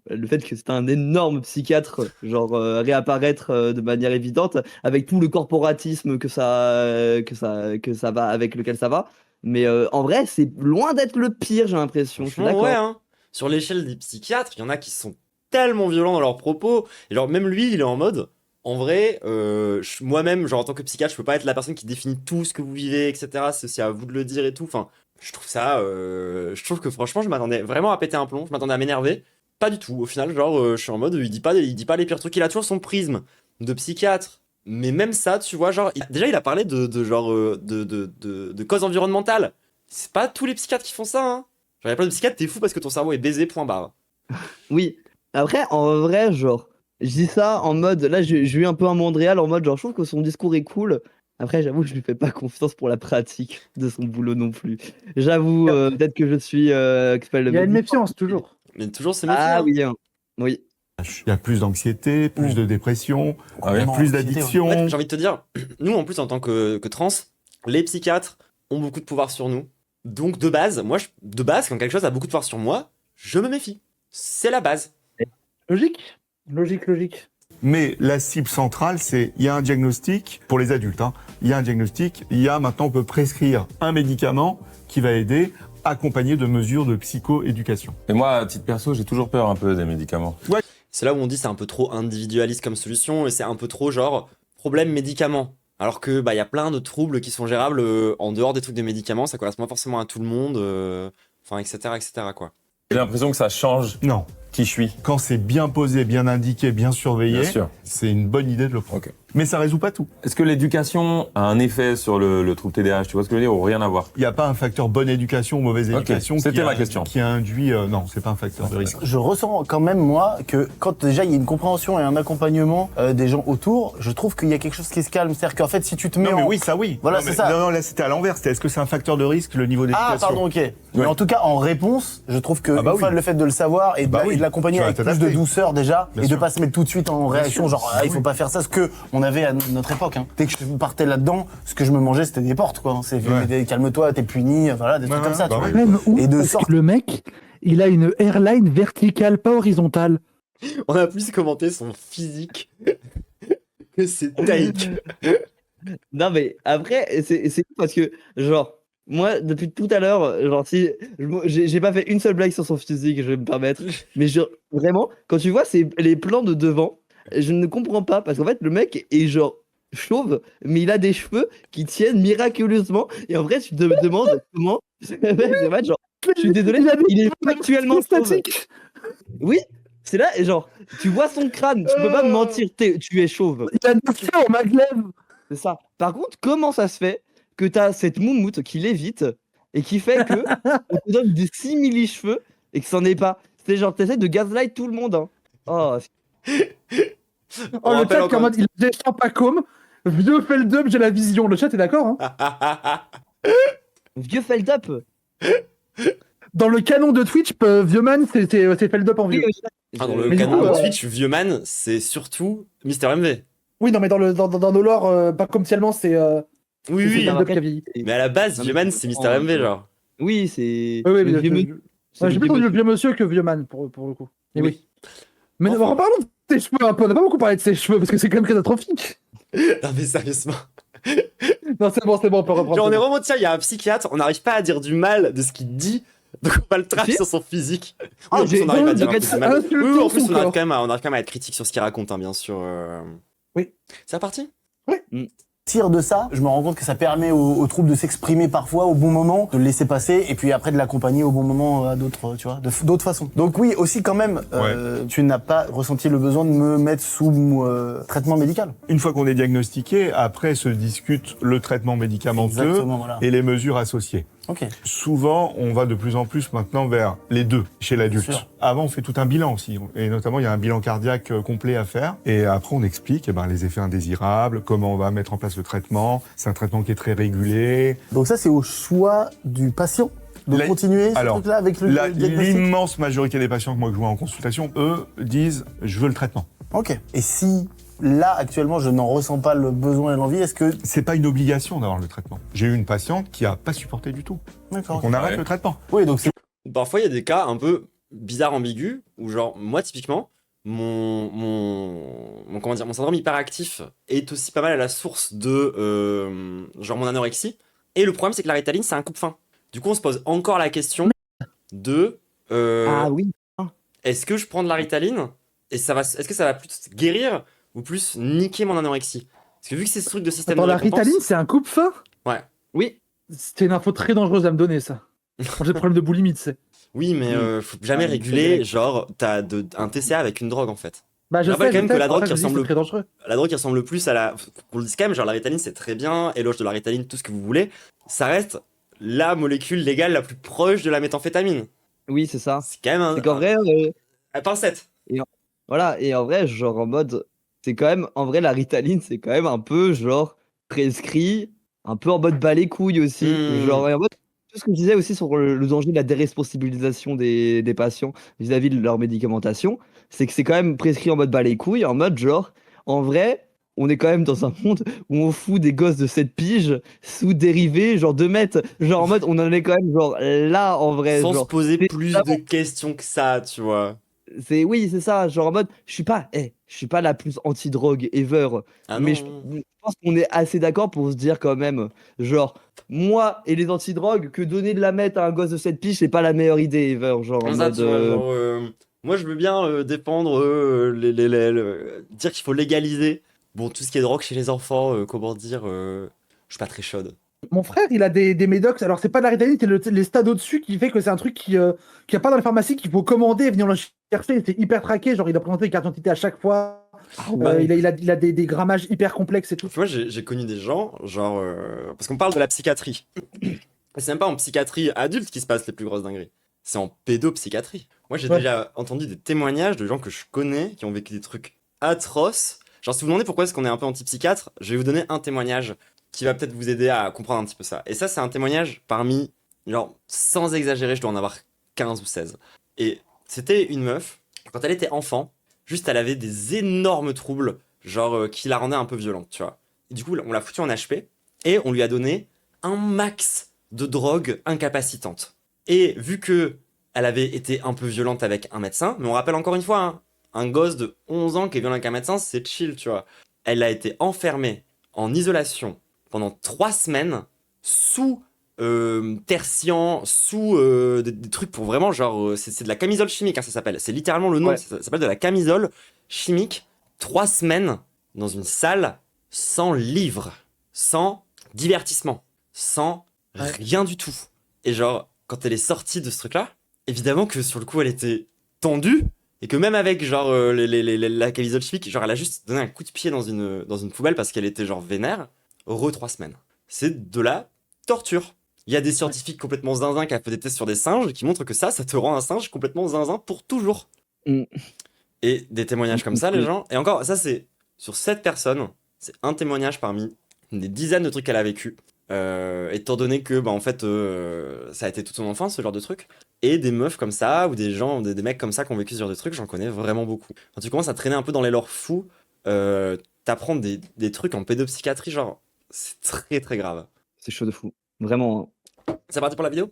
le fait que c'était un énorme psychiatre, genre réapparaître de manière évidente, avec tout le corporatisme que ça va, avec lequel ça va. Mais en vrai, c'est loin d'être le pire, j'ai l'impression. Je suis Franchement, d'accord. ouais, hein. Sur l'échelle des psychiatres, il y en a qui sont tellement violents dans leurs propos. Et genre, même lui, il est en mode. En vrai, moi-même, genre en tant que psychiatre, je peux pas être la personne qui définit tout ce que vous vivez, etc. C'est aussi à vous de le dire et tout. Enfin, je trouve ça. Je trouve que franchement, je m'attendais vraiment à péter un plomb. Je m'attendais à m'énerver. Pas du tout. Au final, genre, je suis en mode, il dit pas les pires trucs. Il a toujours son prisme de psychiatre. Mais même ça, tu vois, genre, déjà, il a parlé de causes environnementales. C'est pas tous les psychiatres qui font ça, hein. Genre, il y a plein de psychiatres, t'es fou parce que ton cerveau est baisé, point barre. Oui. Après, en vrai, genre, je dis ça en mode. Là, j'ai eu un peu un Mondréal en mode, genre, je trouve que son discours est cool. Après, j'avoue que je lui fais pas confiance pour la pratique de son boulot non plus. J'avoue, peut-être que je suis. Il y a une méfiance, toujours. Mais toujours, c'est méfiant. Ah oui, hein. Oui. Il y a plus d'anxiété, plus de dépression, Ah ouais. plus Anxiété, d'addiction. En fait, j'ai envie de te dire, nous, en plus, en tant que trans, les psychiatres ont beaucoup de pouvoir sur nous. Donc, de base, quand quelque chose a beaucoup de pouvoir sur moi, je me méfie. C'est la base. Logique. Logique. Mais la cible centrale, c'est il y a un diagnostic pour les adultes. Il y a un diagnostic, maintenant on peut prescrire un médicament qui va aider, accompagné de mesures de psychoéducation. Et moi, à titre perso, j'ai toujours peur un peu des médicaments. C'est là où on dit c'est un peu trop individualiste comme solution et c'est un peu trop genre problème médicament. Alors que il y a plein de troubles qui sont gérables en dehors des trucs de médicaments, ça correspond pas forcément à tout le monde, enfin etc quoi. J'ai l'impression que ça change Non. qui je suis. Quand c'est bien posé, bien indiqué, bien surveillé, Bien sûr. c'est une bonne idée de le prendre. Ok. Mais ça résout pas tout. Est-ce que l'éducation a un effet sur le trouble TDAH? Tu vois ce que je veux dire, ou rien à voir? Il n'y a pas un facteur bonne éducation ou mauvaise Ok, éducation c'était ma question. qui induit... non, c'est pas un facteur de risque. Je ressens quand même, moi, que quand déjà il y a une compréhension et un accompagnement des gens autour, je trouve qu'il y a quelque chose qui se calme. C'est-à-dire qu'en fait, si tu te mets Non, mais en... oui, ça oui. Voilà, Non, c'est mais- ça. Non, là c'était à l'envers. Est-ce que c'est un facteur de risque, le niveau d'éducation? Ah, pardon, ok. Mais en tout cas, en réponse, je trouve que Ah bah une fois oui. le fait de le savoir et de, Bah oui. et de l'accompagner Tu vas avec plus t'adapter. de douceur déjà, Bien et de sûr. pas se mettre tout de suite en réaction, sûr. genre Ah il faut oui. pas faire ça, ce que on avait à notre époque. Dès que je partais là-dedans, ce que je me mangeais, c'était des portes, quoi. C'est Ouais. calme-toi, t'es puni, voilà, des trucs Ouais, comme ça. bah tu oui. vois. Même où, Et de parce sorte- que le mec, il a une airline verticale, pas horizontale. On a plus commenté son physique que ses takes. Non, mais après, c'est parce que, genre, moi, depuis tout à l'heure, genre, si j'ai pas fait une seule blague sur son physique, je vais me permettre, mais genre, vraiment, quand tu vois les plans de devant, je ne comprends pas, parce qu'en fait, le mec est genre chauve, mais il a des cheveux qui tiennent miraculeusement, et en vrai, tu te demandes comment. C'est pas genre, je suis désolé, il est factuellement chauve. statique. Oui, c'est là, et genre, tu vois son crâne, tu peux pas me mentir, tu es chauve. Il a des cheveux au maglev. C'est ça. Par contre, comment ça se fait que t'as cette moumoute qui lévite et qui fait que on te donne des 6 milli-cheveux et que c'en est pas? C'est genre, t'essaies de gaslight tout le monde. Hein. Oh, Oh, le chat, en mode, il a des champs pas comme. Vieux fait le dub, j'ai la vision. Le chat est d'accord, hein. vieux felt up. Dans le canon de Twitch, Vieux Man, c'est Feldup en vieux. Ah, dans le Mais du canon coup, de Twitch, Vieux Man, c'est surtout Mister MV. Oui, non, mais dans nos lore, pas commercialement, c'est Oui, c'est oui. Feldup qui a vieilli. Mais à la base, Non, Vieux mais Man, je c'est Mister comprends, MV, genre. Oui, c'est Oui, le mais vieux je- monsieur. C'est Ouais, le j'ai vieux plus le monsieur. vieux monsieur que Vieux Man pour le coup. Mais Oui. oui. Mais Enfin. en parlant de ses cheveux un peu, on n'a pas beaucoup parlé de ses cheveux parce que c'est quand même catastrophique. Non, mais sérieusement. Non, c'est bon, on peut reprendre. Genre, on c'est est bon. vraiment, tiens, il y a un psychiatre, on n'arrive pas à dire du mal de ce qu'il dit, donc on va le trash Si. sur son physique. Oui, Ah, en plus, j'ai- on arrive à donc, dire un peu insultons du mal. Oui, oui, en plus, son on arrive corps. quand même à être critique sur ce qu'il raconte, hein, bien sûr. Oui. C'est reparti? Tire de ça, je me rends compte que ça permet aux troupes de s'exprimer parfois au bon moment, de le laisser passer, et puis après de l'accompagner au bon moment à d'autres, tu vois, d'autres façons. Donc oui, aussi quand même, tu n'as pas ressenti le besoin de me mettre sous traitement médical. Une fois qu'on est diagnostiqué, après se discute le traitement médicamenteux Exactement, voilà. et les mesures associées. Ok. Souvent, on va de plus en plus maintenant vers les deux chez l'adulte. Bien sûr. Avant, on fait tout un bilan aussi. Et notamment, il y a un bilan cardiaque complet à faire. Et après, on explique les effets indésirables, comment on va mettre en place le traitement. C'est un traitement qui est très régulé. Donc ça, c'est au choix du patient de La- continuer ce alors, truc-là avec le diagnostic. L'immense majorité des patients que moi je vois en consultation, eux, disent « je veux le traitement Ok. Et si là, actuellement, je n'en ressens pas le besoin et l'envie, est-ce que... ». C'est pas une obligation d'avoir le traitement. J'ai eu une patiente qui a pas supporté du tout. D'accord. Donc on arrête Ouais. le traitement. Oui, donc c'est... Parfois, il y a des cas un peu bizarres, ambigus, où genre, moi, typiquement, comment dire, mon syndrome hyperactif est aussi pas mal à la source de, genre, mon anorexie. Et le problème, c'est que la Ritaline, c'est un coupe-faim. Du coup, on se pose encore la question de, Ah oui. est-ce que je prends de la Ritaline et est-ce que ça va plus guérir ou plus niquer mon anorexie? Parce que vu que c'est ce truc de système Attends, de la récompense... Ritaline, c'est un coupe-faim? Oui. C'était une info très dangereuse à me donner, ça. Quand j'ai des problèmes de boulimie, tu sais. Oui, mais faut jamais Ah, mais réguler, c'est vrai. genre, t'as un TCA avec une drogue, en fait. Bah, je rappelle sais, quand même que la drogue c'est qui ressemble- c'est très dangereux. La drogue qui ressemble le plus à la... Qu'on le dise quand même, genre la Ritaline, c'est très bien, éloge de la Ritaline, tout ce que vous voulez. Ça reste la molécule légale la plus proche de la méthamphétamine. Oui, c'est ça. C'est quand même un... C'est qu'en vrai, un pincette. voilà, et en vrai, genre en mode, c'est quand même, en vrai, la Ritaline, c'est quand même un peu genre prescrit, un peu en mode bas les couilles aussi. Hmm. Genre, et en mode, tout ce que je disais aussi sur le danger de la déresponsabilisation des patients vis-à-vis de leur médicamentation, c'est que c'est quand même prescrit en mode bas les couilles, en mode genre, en vrai, on est quand même dans un monde où on fout des gosses de 7 piges sous dérivés, genre 2 mètres, genre en mode, on en est quand même genre là en vrai. Sans genre, se poser c'est plus vraiment- de questions que ça, tu vois. oui, c'est ça, genre en mode, je suis pas la plus anti-drogue ever, Ah mais non. je pense qu'on est assez d'accord pour se dire quand même, genre, moi et les anti-drogues, que donner de la meth à un gosse de 7 piges, c'est pas la meilleure idée ever, genre en Comme ça, mode, tu vois, genre, moi, je veux bien défendre, dire qu'il faut légaliser. Bon, tout ce qui est drogue chez les enfants, comment dire, je suis pas très chaude. Mon frère, il a des médocs. Alors, c'est pas de la Ritaline, c'est les stades au-dessus qui fait que c'est un truc qu'il n'y a pas dans les pharmacies, qu'il faut commander et venir le chercher. C'est hyper traqué. Genre, il doit présenter les cartes d'identité à chaque fois. Il a des grammages hyper complexes et tout. Tu vois, j'ai connu des gens, genre, parce qu'on parle de la psychiatrie. Et c'est même pas en psychiatrie adulte qui se passe les plus grosses dingueries. C'est en pédopsychiatrie. Moi, j'ai Ouais. déjà entendu des témoignages de gens que je connais qui ont vécu des trucs atroces. Genre, si vous vous demandez pourquoi est-ce qu'on est un peu anti-psychiatre, je vais vous donner un témoignage qui va peut-être vous aider à comprendre un petit peu ça. Et ça, c'est un témoignage parmi, genre, sans exagérer, je dois en avoir 15 ou 16. Et c'était une meuf, quand elle était enfant, juste elle avait des énormes troubles, genre, qui la rendaient un peu violente, tu vois. Et du coup, on l'a foutue en HP et on lui a donné un max de drogue incapacitante. Et vu que elle avait été un peu violente avec un médecin, mais on rappelle encore une fois, hein, un gosse de 11 ans qui est violent avec un médecin, c'est chill, tu vois. Elle a été enfermée en isolation pendant 3 semaines sous tertian, sous des trucs pour vraiment, genre, c'est de la camisole chimique, hein, ça s'appelle. C'est littéralement le nom, Ouais. ça s'appelle de la camisole chimique. 3 semaines dans une salle sans livre, sans divertissement, sans rien du tout. Et genre, quand elle est sortie de ce truc-là, évidemment que sur le coup, elle était tendue, et que même avec genre la camisole chimique, genre elle a juste donné un coup de pied dans une poubelle parce qu'elle était genre vénère, 3 semaines. C'est de la torture. Il y a des scientifiques complètement zinzin qui ont fait des tests sur des singes qui montrent que ça te rend un singe complètement zinzin pour toujours. Mm. Et des témoignages comme ça, les gens. Et encore, ça c'est sur 7 personnes, c'est un témoignage parmi des dizaines de trucs qu'elle a vécu. étant donné que, bah, en fait, ça a été toute son enfance, ce genre de truc. Et des meufs comme ça, ou des gens, des mecs comme ça qui ont vécu ce genre de trucs, j'en connais vraiment beaucoup. Quand tu commences à traîner un peu dans les lores fous, t'apprends des trucs en pédopsychiatrie, genre, c'est très très grave. C'est chaud de fou. Vraiment. C'est parti pour la vidéo?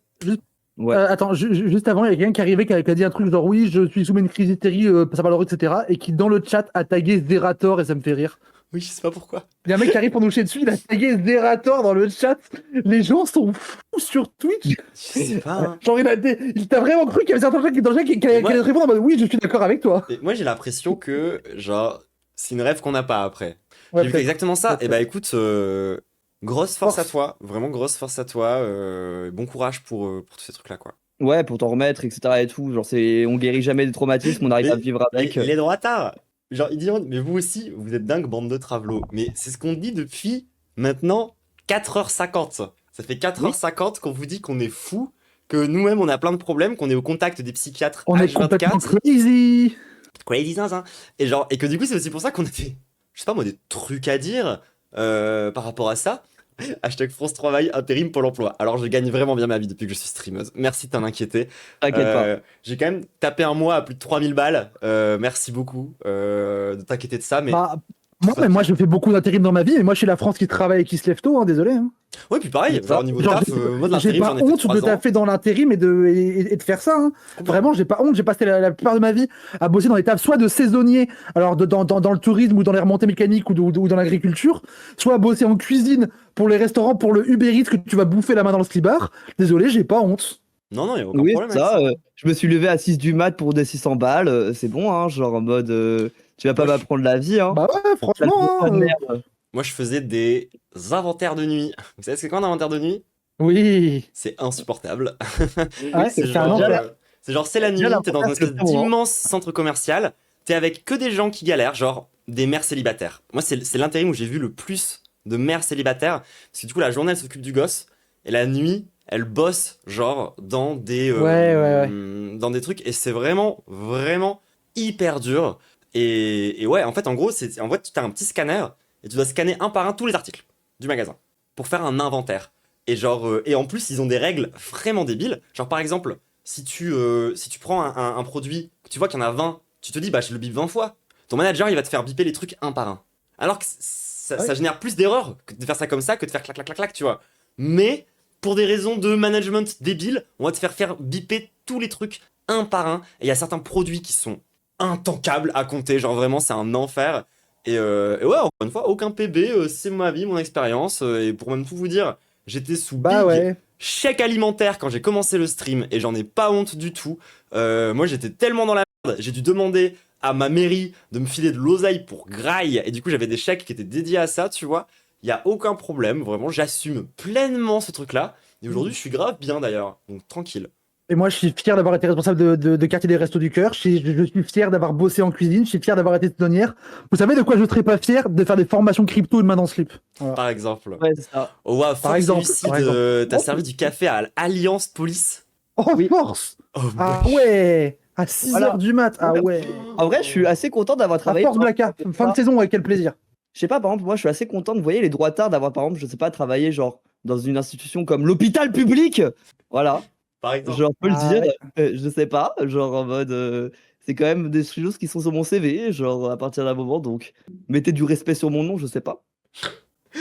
Ouais. Attends, juste avant, il y a quelqu'un qui est arrivé qui a dit un truc genre oui, je suis sous une crise d'hystérie, ça va etc. Et qui dans le chat a tagué Zerator et ça me fait rire. Oui, je sais pas pourquoi. Il y a un mec qui arrive pour nous chier dessus, il a tagué Zerator dans le chat. Les gens sont fous sur Twitch. Je sais pas. Hein. Genre, il t'a vraiment cru qu'il y avait certains gens qui allaient répondre en mode oui, je suis d'accord avec toi. Et moi, j'ai l'impression que, genre, c'est une rêve qu'on n'a pas après. Ouais, J'ai vu peut-être. exactement ça. Peut-être. Et bah écoute, grosse force à Force. toi. Vraiment grosse force à toi. Bon courage pour tous ces trucs-là, quoi. Ouais, pour t'en remettre, etc. et tout. Genre, on guérit jamais des traumatismes, on arrive Mais à vivre avec. Les droitards, genre, ils diront, mais vous aussi, vous êtes dingue, bande de travelots. Mais c'est ce qu'on dit depuis maintenant 4h50. Ça fait 4h50 qu'on vous dit qu'on est fou, que nous-mêmes, on a plein de problèmes, qu'on est au contact des psychiatres On est H24. complètement crazy. Crazy zinzin. Et genre, et que du coup, c'est aussi pour ça qu'on a des, je sais pas moi, des trucs à dire par rapport à ça. Hashtag France Travail, intérim Pôle emploi. Alors, je gagne vraiment bien ma vie depuis que je suis streameuse. Merci de t'en inquiéter. T'inquiète pas. J'ai quand même tapé un mois à plus de 3000 balles. Merci beaucoup de t'inquiéter de ça. Mais Bah, moi, je fais beaucoup d'intérim dans ma vie, mais moi, je suis la France qui travaille et qui se lève tôt, hein, désolé. Hein. ouais, puis pareil, genre, au niveau Genre, taf, moi de J'ai l'intérim, pas j'en ai fait honte 3 de ans. taffer dans l'intérim et de faire ça. Hein. Vraiment, j'ai pas honte. J'ai passé la plupart de ma vie à bosser dans des tafs, soit de saisonnier, alors dans le tourisme ou dans les remontées mécaniques ou dans l'agriculture, soit à bosser en cuisine pour les restaurants, pour le Uber Eats que tu vas bouffer la main dans le slibard. Désolé, j'ai pas honte. Non, non, il y a aucun Oui, problème. c'est avec ça. Je me suis levé à 6 du mat pour des 600 balles. C'est bon, hein. Genre en mode, tu vas pas Moi, m'apprendre la vie, hein. Bah ouais, franchement. Pas de Hein, merde. Moi, je faisais des inventaires de nuit. Vous savez ce que c'est quoi un inventaire de nuit? Oui. C'est insupportable. Ouais, C'est c'est un genre, enfer. c'est la nuit, Déjà, t'es dans un l'inventaire, espèce c'est le pire, d'immense centre commercial, t'es avec que des gens qui galèrent, genre des mères célibataires. Moi, c'est l'intérim où j'ai vu le plus de mères célibataires, parce que du coup, la journée, elle s'occupe du gosse, et la nuit, elle bosse, genre, dans des, dans des trucs, et c'est vraiment, vraiment hyper dur. Et ouais, en fait, en gros, tu as un petit scanner, et tu dois scanner un par un tous les articles du magasin, pour faire un inventaire. Et genre, et en plus, ils ont des règles vraiment débiles. Genre, par exemple, si tu prends un produit, que tu vois qu'il y en a 20, tu te dis, bah, je le bip 20 fois. Ton manager, il va te faire biper les trucs un par un. Alors que ça génère plus d'erreurs que de faire ça comme ça, que de faire clac, clac, clac, clac, tu vois. Mais, pour des raisons de management débiles, on va te faire biper tous les trucs un par un. Et il y a certains produits qui sont intankables à compter. Genre, vraiment, c'est un enfer. Et ouais, encore une fois, aucun PB, c'est ma vie, mon expérience. Et pour même tout vous dire, j'étais sous Bah big ouais. chèque alimentaire quand j'ai commencé le stream et j'en ai pas honte du tout. Moi j'étais tellement dans la merde, j'ai dû demander à ma mairie de me filer de l'oseille pour graille et du coup j'avais des chèques qui étaient dédiés à ça, tu vois. Il y a aucun problème, vraiment j'assume pleinement ce truc-là. Et aujourd'hui je suis grave bien d'ailleurs, donc tranquille. Et moi, je suis fier d'avoir été responsable de quartier des Restos du Cœur. Je suis fier d'avoir bossé en cuisine. Je suis fier d'avoir été saisonnière. Vous savez de quoi je ne serais pas fier? De faire des formations crypto une main dans le slip. Voilà. Par exemple. Ouais, c'est ça. Oh waouh, Par exemple, t'as servi du café à Alliance Police. Oh, force! Oh, Ah ouais! À 6h Voilà. du mat. Ah ouais! En vrai, je suis assez content d'avoir À travaillé. force Blacka. Fin de saison, ouais, quel plaisir. Je sais pas, par exemple, moi, je suis assez content de, vous voyez, les droitards d'avoir, par exemple, je sais pas, travaillé, genre, dans une institution comme l'hôpital public. Voilà. Par exemple. Genre, je peux Ah le dire. Je sais pas. Genre, en mode. C'est quand même des choses qui sont sur mon CV, genre, à partir d'un moment. Donc, mettez du respect sur mon nom, je sais pas.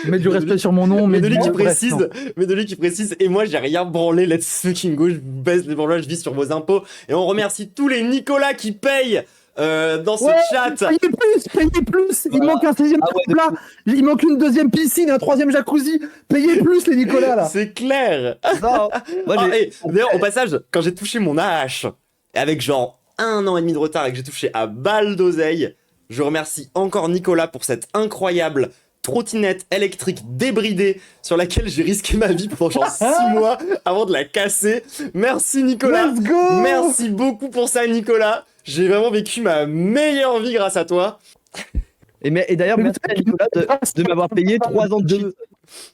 Mets du respect sur mon nom, mais Médoli qui bref, précise, non. Médoli qui précise, et moi j'ai rien branlé, let's fucking go, je vous baisse les branlages, je vis sur vos impôts, et on remercie tous les Nicolas qui payent dans ce Ouais, chat. Payez plus! Il Voilà. manque un 6e Ah ouais, plat, il manque une 2e piscine, un 3e jacuzzi. Payez plus, les Nicolas, là! C'est clair. Non, moi, Ah, j'ai- et d'ailleurs, au passage, quand j'ai touché mon AH, avec genre 1 an et demi de retard et que j'ai touché à balle d'oseille, je remercie encore Nicolas pour cette incroyable trottinette électrique débridée sur laquelle j'ai risqué ma vie pendant genre 6 mois avant de la casser. Merci Nicolas. Let's go! Merci beaucoup pour ça Nicolas. J'ai vraiment vécu ma meilleure vie grâce à toi. Et d'ailleurs, Mais merci à Nicolas de m'avoir payé 3 ans de cheat.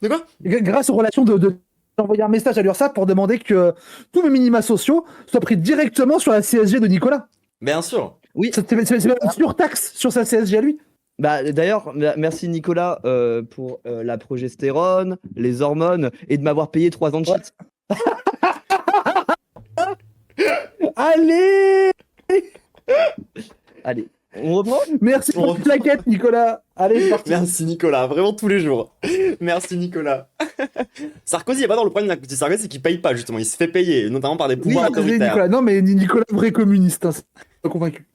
De quoi? Grâce aux relations d'envoyer un message à l'URSSAF pour demander que tous mes minima sociaux soient pris directement sur la CSG de Nicolas. Bien sûr. Oui, C'est même une surtaxe sur sa CSG à lui. Bah, d'ailleurs, merci Nicolas pour la progestérone, les hormones et de m'avoir payé 3 ans de shit. Allez, Allez, on reprend? merci pour la claquette, Nicolas. Allez, c'est parti. Merci Nicolas, vraiment tous les jours. Merci Nicolas. Sarkozy est pas dans le problème de Sarkozy, c'est qu'il paye pas justement, il se fait payer, notamment par des pouvoirs Désolé, autoritaires. Nicolas. Non, mais Nicolas, vrai communiste. Hein. Pas convaincu.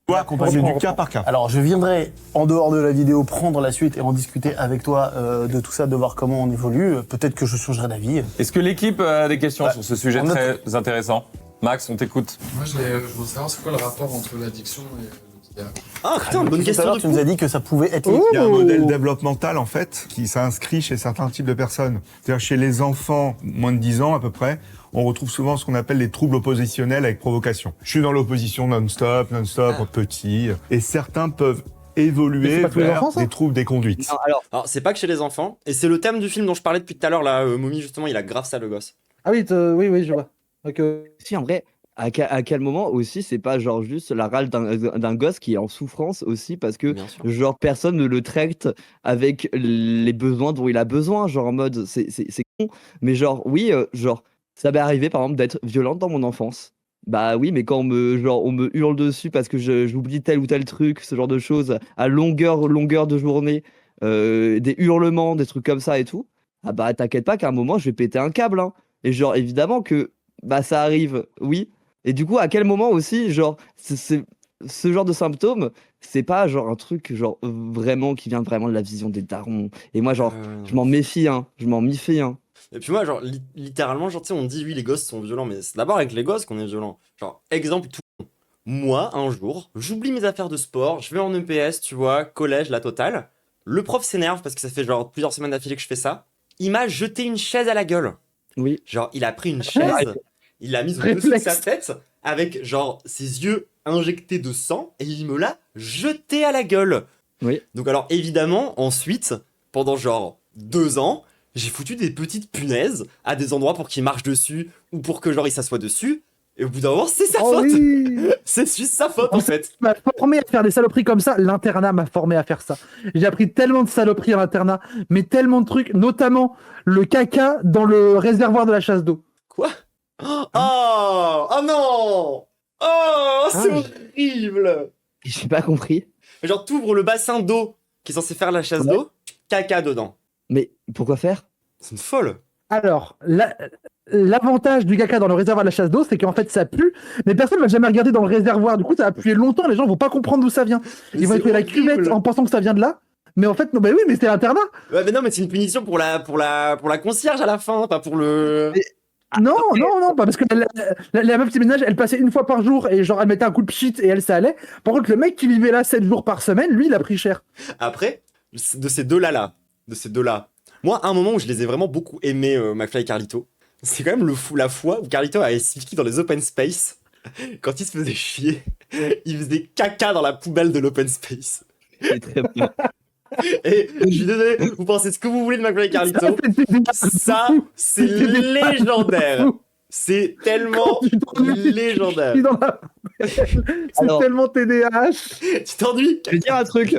Toi, accompagné du cas par cas. Alors, je viendrai, en dehors de la vidéo, prendre la suite et en discuter avec toi de tout ça, de voir comment on évolue. Peut-être que je changerai d'avis. Est-ce que l'équipe a des questions Ouais. sur ce sujet On très intéressant? Max, on t'écoute. Moi, je veux savoir c'est quoi le rapport entre l'addiction et le TDAH. Ah putain, bonne Tout à question l'heure, du tu coup. nous as dit que ça pouvait être... Oh. Il y a un modèle développemental, en fait, qui s'inscrit chez certains types de personnes. C'est-à-dire, chez les enfants, moins de 10 ans à peu près, on retrouve souvent ce qu'on appelle les troubles oppositionnels avec provocation. Je suis dans l'opposition non-stop, petit. Et certains peuvent Mais évoluer c'est pas tous les vers enfants, ça des troubles des conduites. Non, alors, Alors c'est pas que chez les enfants, et c'est le thème du film dont je parlais depuis tout à l'heure là, Mommy justement, il a grave ça le gosse. Ah oui, oui, je vois. Donc, si, en vrai, à quel moment aussi, c'est pas genre juste la râle d'un gosse qui est en souffrance aussi parce que Bien sûr. genre personne ne le traite avec les besoins dont il a besoin, genre en mode c'est con, mais genre oui, genre ça m'est arrivé par exemple d'être violente dans mon enfance. Bah oui, mais quand on me hurle dessus parce que j'oublie tel ou tel truc, ce genre de choses à longueur de journée, des hurlements, des trucs comme ça et tout. Ah bah t'inquiète pas qu'à un moment je vais péter un câble, hein. Et genre évidemment que bah ça arrive, oui. Et du coup, à quel moment aussi, genre, ce genre de symptômes, c'est pas genre un truc genre vraiment qui vient vraiment de la vision des darons. Et moi, genre, je m'en méfie, hein. Je m'en méfie, hein. Et puis moi, genre, littéralement, genre, tu sais, on dit oui, les gosses sont violents, mais c'est d'abord avec les gosses qu'on est violent. Genre, exemple tout. Moi, un jour, j'oublie mes affaires de sport, je vais en EPS, tu vois, collège, la totale. Le prof s'énerve parce que ça fait genre plusieurs semaines d'affilée que je fais ça. Il m'a jeté une chaise à la gueule. Oui. Genre, il a pris une chaise, il l'a mise au-dessus de sa tête, avec genre ses yeux injectés de sang, et il me l'a jeté à la gueule. Oui. Donc alors évidemment, ensuite, pendant genre 2 ans, j'ai foutu des petites punaises à des endroits pour qu'il marche dessus, ou pour que genre il s'assoie dessus, et au bout d'un moment, c'est sa oh faute. oui. C'est juste sa faute en fait. M'a formé à faire des saloperies comme ça. L'internat m'a formé à faire ça. J'ai appris tellement de saloperies à l'internat, mais tellement de trucs, notamment le caca dans le réservoir de la chasse d'eau. Quoi? Oh non. Oh, c'est Ah, horrible. J'ai pas compris. Genre, t'ouvres le bassin d'eau qui est censé faire la chasse d'eau, caca dedans. Mais pourquoi faire? C'est une folle. Alors, l'avantage du caca dans le réservoir de la chasse d'eau, c'est qu'en fait ça pue, mais personne ne va jamais regarder dans le réservoir. Du coup, ça va puer longtemps, les gens vont pas comprendre d'où ça vient. Mais Ils vont c'est écouler la horrible. cuvette en pensant que ça vient de là. Mais en fait, non, bah oui, mais c'est l'internat. Ouais, mais non, mais c'est une punition pour la concierge à la fin, pas pour le. Non, non, pas parce que la meuf de ménage, elle passait une fois par jour et genre elle mettait un coup de pchit et elle, ça allait. Par contre, le mec qui vivait là 7 jours par semaine, lui, il a pris cher. Après, de ces deux-là, moi, à un moment où je les ai vraiment beaucoup aimés, McFly et Carlito, c'est quand même la fois où Carlito a expliqué dans les open space, quand il se faisait chier, il faisait caca dans la poubelle de l'open space. C'est très bien. Et je suis désolé, vous pensez ce que vous voulez de McFly et Carlito, ça, c'est légendaire. C'est tellement légendaire. C'est Alors- tellement TDAH. Tu t'ennuies? Je vais dire un truc.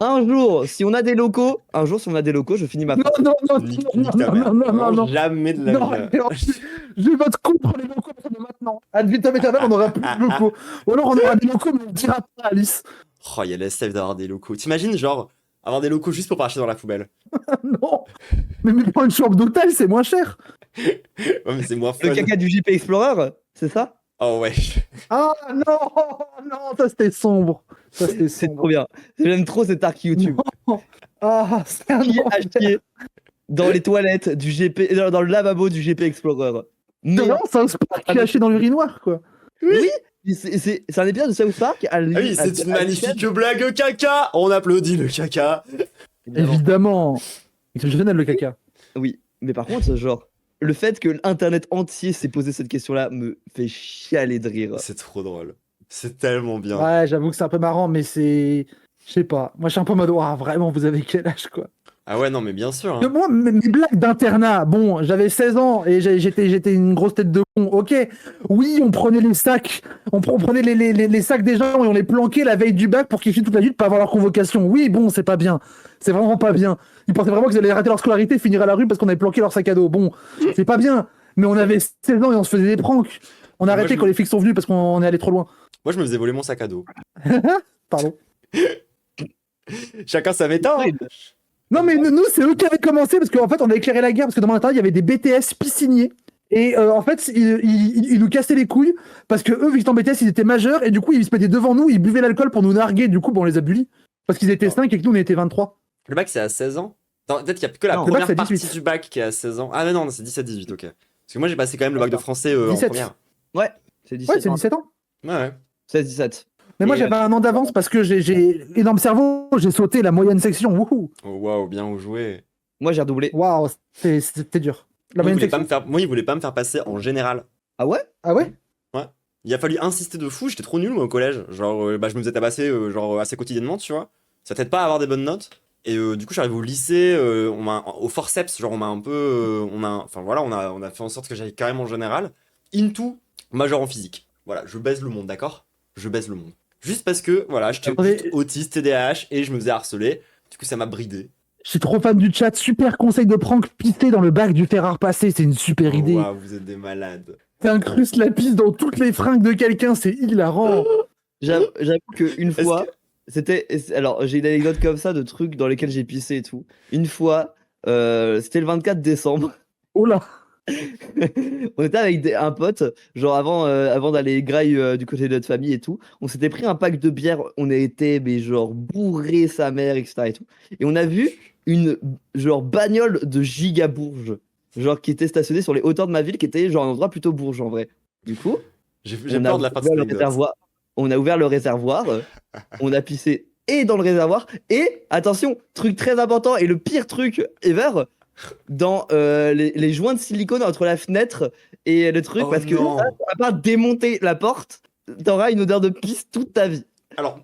Un jour, si on a des locaux, je finis ma Non, phrase. non, non, Nique non, ta mère. non, non, non. Jamais de la Non, vie. alors, je vote contre les locaux à partir de maintenant. Ad vitam aeternam, on n'aura plus de locaux. Ou alors on aura des locaux, mais on ne dira pas à Alice. Oh, il y a l'SF d'avoir des locaux. T'imagines, genre, avoir des locaux juste pour partir dans la poubelle? Non. Mais pour une chambre d'hôtel, c'est moins cher. Ouais, mais c'est moins fun. Le caca du JP Explorer, c'est ça? Oh ouais. Ah non, non, ça c'était sombre. Ça c'était C'est sombre. trop bien. J'aime trop cet arc YouTube. Ah, c'est un Qui a enfer. chié dans les toilettes du GP, dans le lavabo du GP Explorer. Mais Non, c'est un sport qui est haché dans l'urinoir, quoi. oui, c'est un épisode de South Park. Ah oui, c'est une magnifique blague caca. On applaudit le caca. Évidemment. Exceptionnel le caca. Oui, mais par contre, genre, le fait que l'internet entier s'est posé cette question-là me fait chialer de rire. C'est trop drôle. C'est tellement bien. Ouais, j'avoue que c'est un peu marrant, mais c'est. Je sais pas. Moi, je suis un peu en mode, ouah, vraiment, vous avez quel âge, quoi. Ah ouais, non, mais bien sûr. Que Hein. moi, mes blagues d'internat, bon, j'avais 16 ans et j'étais une grosse tête de con, ok. Oui, on prenait les sacs, on prenait les sacs des gens et on les planquait la veille du bac pour qu'ils finissent toute la nuit de pas avoir leur convocation. Oui, bon, c'est pas bien. C'est vraiment pas bien. Ils pensaient vraiment qu'ils allaient rater leur scolarité, finir à la rue parce qu'on avait planqué leur sac à dos. Bon, c'est pas bien. Mais on avait 16 ans et on se faisait des pranks. On a arrêté quand les flics sont venus parce qu'on est allé trop loin. Moi, je me faisais voler mon sac à dos. Pardon. Chacun sa méta. Hein. Non, mais nous, c'est eux qui avaient commencé parce qu'en fait, on a éclairé la guerre parce que dans mon internat, il y avait des BTS pisciniers. Et en fait, ils nous cassaient les couilles parce que eux, vu qu'ils étaient en BTS, ils étaient majeurs et du coup, ils se mettaient devant nous, ils buvaient l'alcool pour nous narguer. Du coup, on les a bulis parce qu'ils étaient 5 et que nous, on était 23. Le bac, c'est à 16 ans. Peut-être qu'il n'y a que la Non, le bac, première c'est partie 18. du bac qui est à 16 ans. Ah, mais non, c'est 17-18, ok. Parce que moi, j'ai passé quand même le bac de français en 17. première. Ouais, c'est 17 Ouais, c'est ans. 17 ans. Ouais. 16-17. Mais moi, Et, j'avais un an d'avance parce que j'ai énorme cerveau, j'ai sauté la moyenne section. Wouhou. Oh, waouh, bien joué. Moi, j'ai redoublé. Waouh, c'était dur. La Moi, moyenne il voulait pas section. moi, il voulait pas me faire passer en général. Ah ouais? Ah ouais? Il a fallu insister de fou, j'étais trop nul moi au collège. Genre, je me faisais tabasser assez quotidiennement, tu vois. Ça t'aide pas à avoir des bonnes notes. Et du coup, j'arrive au lycée, au forceps, genre on m'a un peu. Enfin voilà, on a fait en sorte que j'aille carrément en général. Into, major en physique. Voilà, je baise le monde, d'accord? Je baise le monde. Juste parce que, voilà, j'étais Attendez. juste autiste, TDAH, et je me faisais harceler. Du coup, ça m'a bridé. Je suis trop fan du chat. Super conseil de prank, pisser dans le bac du fer à repasser. C'est une super idée. Waouh, vous êtes des malades. T'incrustes la pisse dans toutes les fringues de quelqu'un, c'est hilarant. J'avoue qu'une Est-ce fois, que- alors, j'ai une anecdote comme ça de trucs dans lesquels j'ai pissé et tout. Une fois, c'était le 24 décembre. Oh là. On était avec un pote, genre avant d'aller graille du côté de notre famille et tout. On s'était pris un pack de bière. On a été, mais genre, bourré sa mère, etc. Et tout. Et on a vu une, genre, bagnole de giga bourge. Genre, qui était stationnée sur les hauteurs de ma ville, qui était, genre, un endroit plutôt bourge en vrai. Du coup, J'ai on a peur de la fin de ouvert cette le anecdote. réservoir. On a ouvert le réservoir. On a pissé et dans le réservoir. Et attention, truc très important et le pire truc ever, dans les joints de silicone entre la fenêtre et le truc, Oh parce que non. ça, à part démonter la porte, t'auras une odeur de pisse toute ta vie.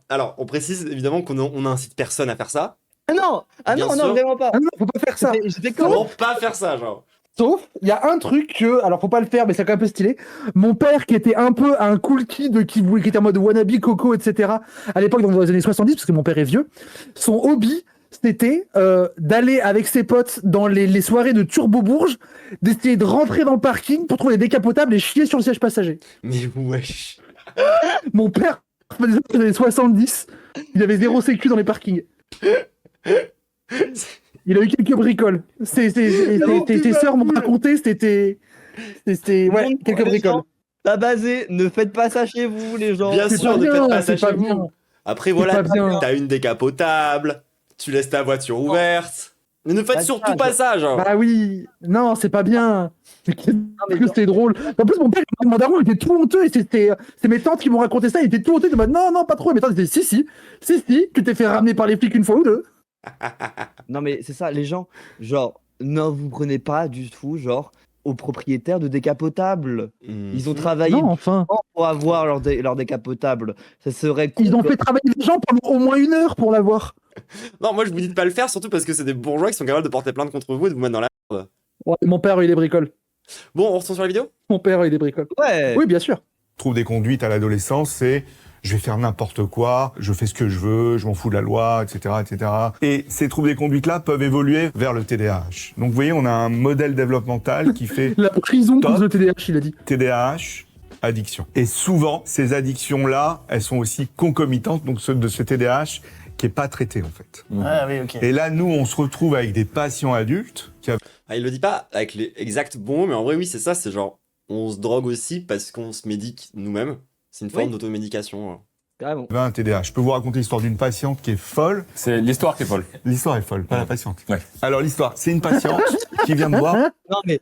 Alors, on précise évidemment on n'incite personne à faire ça. Ah non, Bien sûr. non, vraiment pas. Ah non, faut pas faire ça. J'étais comme. Comment pas faire ça, genre? Sauf, il y a un truc que, alors faut pas le faire, mais c'est quand même un peu stylé. Mon père, qui était un peu un cool kid, qui était en mode wannabe, coco, etc., à l'époque, dans les années 70, parce que mon père est vieux, son hobby, c'était d'aller avec ses potes dans les soirées de Turbo Bourges, d'essayer de rentrer dans le parking pour trouver des décapotables et chier sur le siège passager. Mais wesh. Mon père faisait ça dans les années 70, il avait zéro sécu dans les parkings. Il a eu quelques bricoles. Tes sœurs m'ont raconté, c'était ouais, Monde quelques pour les bricoles. gens. La basée, ne faites pas ça chez vous, les gens. Bien C'est sûr, pas ne bien, faites pas ça c'est pas chez bien. vous. Après, voilà, pas bien. t'as une décapotable, tu laisses ta voiture ouverte. Mais ne faites Pas surtout ça, pas ça, genre. Bah oui, non, c'est pas bien. Mais mais que c'était drôle. En plus, mon daron était tout honteux et c'est mes tantes qui m'ont raconté ça. Il était tout honteux de mode non, pas trop. Et mes tantes étaient si, tu t'es fait ramener par les flics une fois ou deux. Non, mais c'est ça, les gens, genre, ne vous prenez pas du tout, genre, aux propriétaires de décapotables. Ils ont travaillé Non, enfin. pour avoir leur décapotable. Ça serait cool. Ils ont fait travailler les gens pendant au moins 1 heure pour l'avoir. Non, moi je vous dis de pas le faire, surtout parce que c'est des bourgeois qui sont capables de porter plainte contre vous et de vous mettre dans la merde. Ouais, mon père, il est bricole. Bon, on retourne sur la vidéo? Mon père, il est bricole. Ouais. Oui, bien sûr. Trouve des conduites à l'adolescence, c'est je vais faire n'importe quoi, je fais ce que je veux, je m'en fous de la loi, etc., etc. Et ces troubles des conduites-là peuvent évoluer vers le TDAH. Donc vous voyez, on a un modèle développemental qui fait La prison Top. cause le TDAH, il a dit. TDAH, addiction. Et souvent, ces addictions-là, elles sont aussi concomitantes, donc ceux de ce TDAH qui est pas traité en fait. Ah oui, ok. Et là, nous, on se retrouve avec des patients adultes qui avaient Ah, il le dit pas avec les exacts bons mots, mais en vrai, oui, c'est ça, c'est genre, on se drogue aussi parce qu'on se médique nous-mêmes. C'est une forme Oui. d'automédication. Carrément. un TDAH. Je peux vous raconter l'histoire d'une patiente qui est folle. C'est l'histoire qui est folle. L'histoire est folle, pas la patiente. Ouais. Alors l'histoire, c'est une patiente qui vient me voir. Non, mais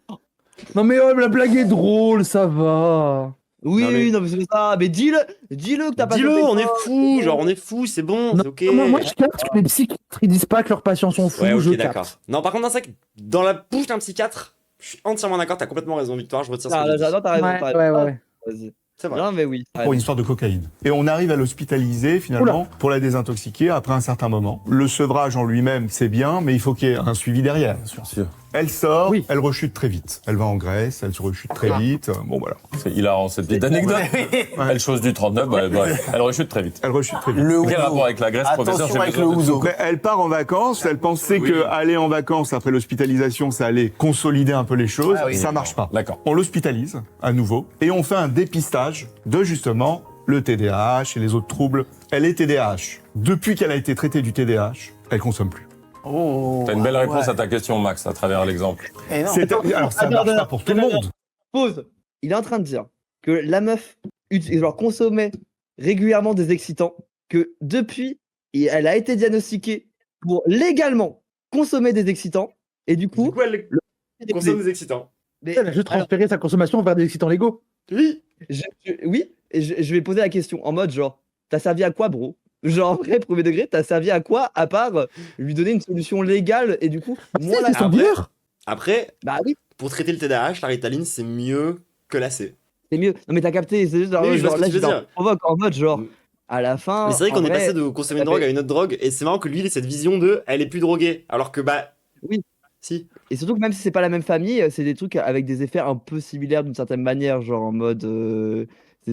Non, mais oh, la blague est drôle, ça va. oui, Non, mais- non, mais c'est ça. Mais dis-le que t'as pas Dis-le, chopé on ça. est fou, genre on est fou, c'est bon, Non, c'est ok. moi, je capte que les psychiatres, ils disent pas que leurs patients sont fous. Ouais, je ok, capte. d'accord. Non, par contre, c'est vrai que dans la bouche d'un psychiatre, je suis entièrement d'accord, t'as complètement raison, Victoire, je retire ce que Ah, j'ai dit. non, t'as raison, Ouais, t'as raison. ouais. Vas-y. C'est vrai. Non, mais oui. pour une histoire de cocaïne. Et on arrive à l'hospitaliser finalement pour la désintoxiquer après un certain moment. Le sevrage en lui-même, c'est bien, mais il faut qu'il y ait un suivi derrière. Bien sûr. Elle sort, Oui. elle rechute très vite. Elle va en Grèce, elle se rechute très vite. Bon voilà. C'est hilarant cette petite anecdote. Elle chose du 39, elle rechute très vite. Elle rechute très vite. Le Quel ouzo. rapport avec la Grèce, professeur? Attention J'ai avec le besoin de- ouzo. Après, elle part en vacances, elle pensait que aller en vacances après l'hospitalisation, ça allait consolider un peu les choses. Ah oui, ça marche pas. D'accord. On l'hospitalise à nouveau et on fait un dépistage de justement le TDAH et les autres troubles. Elle est TDAH. Depuis qu'elle a été traitée du TDAH, elle consomme plus. Oh, T'as une belle réponse ouais. à ta question, Max, à travers l'exemple. Eh non. Alors ça marche pas pour tout le monde. Pause. Il est en train de dire que la meuf genre, consommait régulièrement des excitants, que depuis, elle a été diagnostiquée pour légalement consommer des excitants, et du coup, elle consomme des excitants. mais- Elle a juste transféré sa consommation vers des excitants légaux. Oui. oui, et je vais poser la question en mode genre, t'as servi à quoi, bro? Genre, en vrai, premier degré, t'as servi à quoi à part lui donner une solution légale et du coup, moi C'est là, son après- dealer. Après, bah oui, pour traiter le TDAH, la Ritaline, c'est mieux que la C. c'est mieux. Non mais t'as capté, c'est juste genre, Oui, je vois genre ce que là, tu veux j'étais en dire. provoque en mode genre, Mm. à la fin. Mais c'est vrai en qu'on est vrai, passé de consommer une ça drogue fait- à une autre drogue, et c'est marrant que lui, il ait cette vision de elle est plus droguée, alors que bah. Oui. Si. Et surtout que même si c'est pas la même famille, c'est des trucs avec des effets un peu similaires d'une certaine manière, genre en mode.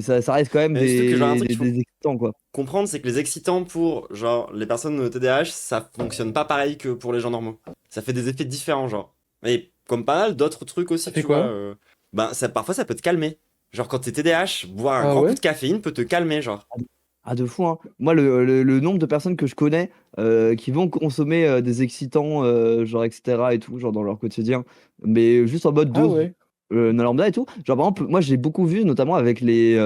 Ça reste quand même Mais surtout que genre, un truc des qu'il faut- excitants quoi. Comprendre, c'est que les excitants pour genre les personnes TDAH, ça fonctionne pas pareil que pour les gens normaux. Ça fait des effets différents, genre. Et comme pas mal d'autres trucs aussi, Ça fait tu quoi vois. Ben, parfois, ça peut te calmer. Genre, quand t'es TDAH, boire un Ah grand ouais coup de caféine peut te calmer, genre. Ah de fou hein. Moi le nombre de personnes que je connais qui vont consommer des excitants genre etc et tout genre dans leur quotidien mais juste en mode Ah dose ouais. lambda et tout genre par exemple moi j'ai beaucoup vu notamment avec les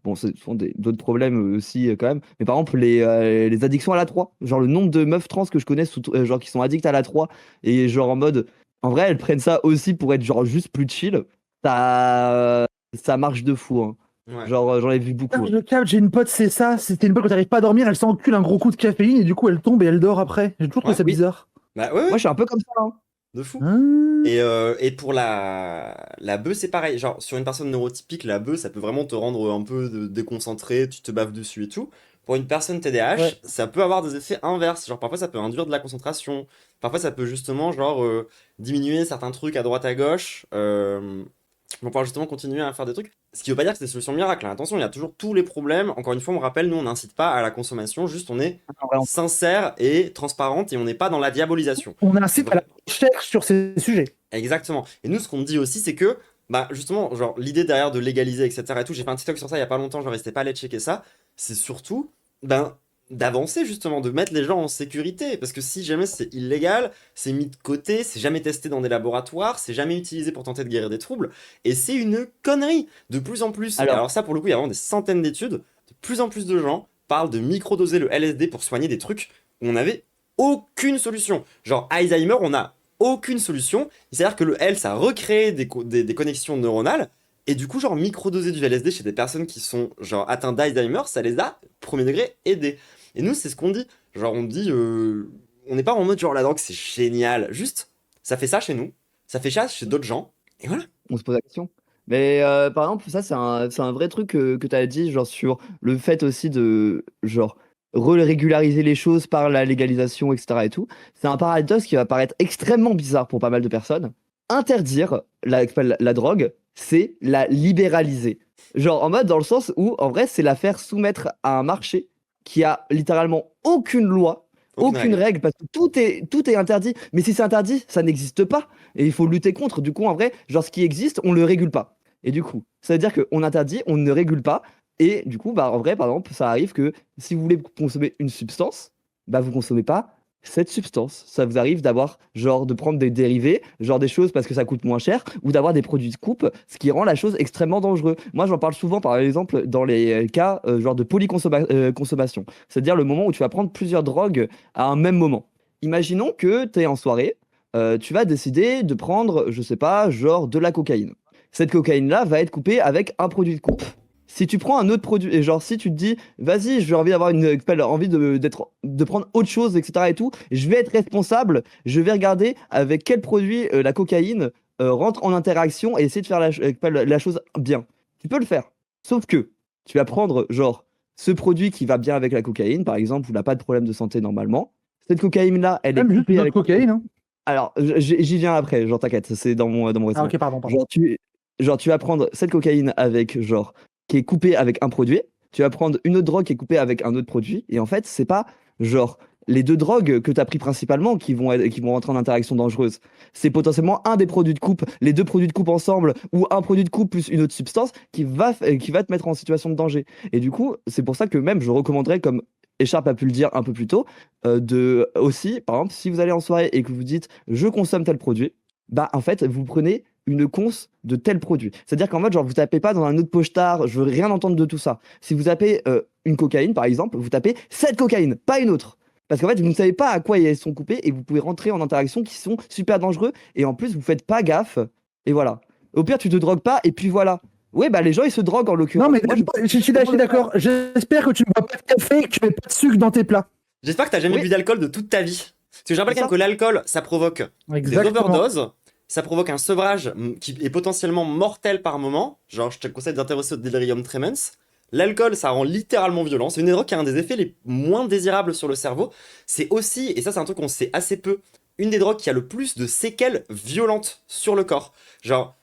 bon ce sont d'autres problèmes aussi quand même mais par exemple les addictions à la 3 genre le nombre de meufs trans que je connais genre qui sont addictes à la 3 et genre en mode en vrai elles prennent ça aussi pour être genre juste plus chill ça marche de fou hein. Ouais. Genre j'en ai vu beaucoup Ah, je capte, j'ai une pote, c'est ça. C'était une pote quand t'arrives pas à dormir, elle s'encule un gros coup de caféine et du coup elle tombe et elle dort après. J'ai toujours trouvé Ouais, ça oui. bizarre. Bah ouais, moi je suis un peu comme ça hein. de fou. Ah. Et pour la bœuf, c'est pareil. Genre, sur une personne neurotypique, la bœuf, ça peut vraiment te rendre un peu déconcentré, tu te baves dessus et tout. Pour une personne TDAH, Ouais. ça peut avoir des effets inverses. Genre, parfois, ça peut induire de la concentration. Parfois, ça peut justement, genre, diminuer certains trucs à droite, à gauche. Pour pouvoir justement continuer à faire des trucs. Ce qui veut pas dire que c'est des solutions miracles, hein. Attention, il y a toujours tous les problèmes. Encore une fois, on rappelle, nous, on n'incite pas à la consommation. Juste, on est Vraiment. sincère et transparente et on n'est pas dans la diabolisation. On incite à la recherche sur ces sujets. Exactement. Et nous, ce qu'on dit aussi, c'est que, bah, justement, genre, l'idée derrière de légaliser, etc. et tout, j'ai fait un TikTok sur ça il y a pas longtemps, genre, n'hésitez pas à aller checker ça. C'est surtout, ben, d'avancer, justement, de mettre les gens en sécurité. Parce que si jamais c'est illégal, c'est mis de côté, c'est jamais testé dans des laboratoires, c'est jamais utilisé pour tenter de guérir des troubles. Et c'est une connerie. De plus en plus. Alors- Alors ça, pour le coup, il y a vraiment des centaines d'études. De plus en plus de gens parlent de microdoser le LSD pour soigner des trucs où on n'avait aucune solution. Genre, Alzheimer, on a aucune solution. C'est-à-dire que le L, ça recrée des connexions neuronales. Et du coup, genre, microdoser du LSD chez des personnes qui sont, genre, atteintes d'Alzheimer, ça les a, premier degré, aidés. Et nous, c'est ce qu'on dit. Genre, on dit, on n'est pas en mode, genre, la drogue, c'est génial. Juste, ça fait ça chez nous, ça fait ça chez d'autres gens. Et voilà. On se pose la question. Mais par exemple, ça, c'est un vrai truc que tu as dit, genre sur le fait aussi de, genre, régulariser les choses par la légalisation, etc. et tout. C'est un paradoxe qui va paraître extrêmement bizarre pour pas mal de personnes. Interdire la drogue, c'est la libéraliser. Genre, en mode, dans le sens où, en vrai, c'est la faire soumettre à un marché qui a littéralement aucune loi, aucune règle, parce que tout est interdit. Mais si c'est interdit, ça n'existe pas. Et il faut lutter contre. Du coup, en vrai, genre, ce qui existe, on le régule pas. Et du coup, ça veut dire qu'on interdit, on ne régule pas. Et du coup, bah, en vrai, par exemple, ça arrive que si vous voulez consommer une substance, bah, vous consommez pas cette substance. Ça vous arrive d'avoir, genre, de prendre des dérivés, genre des choses parce que ça coûte moins cher, ou d'avoir des produits de coupe, ce qui rend la chose extrêmement dangereuse. Moi, j'en parle souvent, par exemple, dans les cas, genre de polyconsommation. C'est-à-dire le moment où tu vas prendre plusieurs drogues à un même moment. Imaginons que tu es en soirée, tu vas décider de prendre, je sais pas, genre de la cocaïne. Cette cocaïne-là va être coupée avec un produit de coupe. Si tu prends un autre produit, et genre si tu te dis, vas-y, j'ai envie d'avoir envie de prendre autre chose, etc. et tout, je vais être responsable, je vais regarder avec quel produit la cocaïne rentre en interaction et essayer de faire la chose bien. Tu peux le faire. Sauf que tu vas prendre, genre, ce produit qui va bien avec la cocaïne, par exemple, où n'a pas de problème de santé normalement. Cette cocaïne-là, elle est Même juste coupée une autre avec. cocaïne. Hein. Alors, j'y viens après, genre, t'inquiète, c'est dans mon Ah, raisonnement. ok, pardon. Genre, tu vas prendre cette cocaïne avec, genre, qui est coupée avec un produit. Tu vas prendre une autre drogue qui est coupée avec un autre produit. Et en fait, c'est pas, genre, les deux drogues que tu as pris principalement qui vont rentrer en interaction dangereuse. C'est potentiellement un des produits de coupe, les deux produits de coupe ensemble, ou un produit de coupe plus une autre substance qui va te mettre en situation de danger. Et du coup, c'est pour ça que même je recommanderais, comme Écharpe a pu le dire un peu plus tôt, de aussi, par exemple, si vous allez en soirée et que vous dites je consomme tel produit, bah en fait, vous prenez une cons de tel produit. C'est-à-dire qu'en mode, genre, vous tapez pas dans un autre pochetard, je veux rien entendre de tout ça. Si vous tapez une cocaïne, par exemple, vous tapez cette cocaïne, pas une autre. Parce qu'en fait, vous ne savez pas à quoi elles sont coupées et vous pouvez rentrer en interaction qui sont super dangereux et en plus, vous faites pas gaffe. Et voilà. Au pire, tu te drogues pas et puis voilà. Ouais, bah les gens, ils se droguent en l'occurrence. Non, mais Moi, je suis d'accord. J'espère que tu ne bois pas de café et que tu mets pas de sucre dans tes plats. J'espère que t'as jamais Oui. bu d'alcool de toute ta vie. Parce que je rappelle C'est quand même que l'alcool, ça provoque des Exactement. overdoses, ça provoque un sevrage qui est potentiellement mortel par moment. Genre, je te conseille d'intéresser au delirium tremens. L'alcool, ça rend littéralement violent. C'est une drogue qui a un des effets les moins désirables sur le cerveau. C'est aussi, et ça c'est un truc qu'on sait assez peu, une des drogues qui a le plus de séquelles violentes sur le corps. Genre,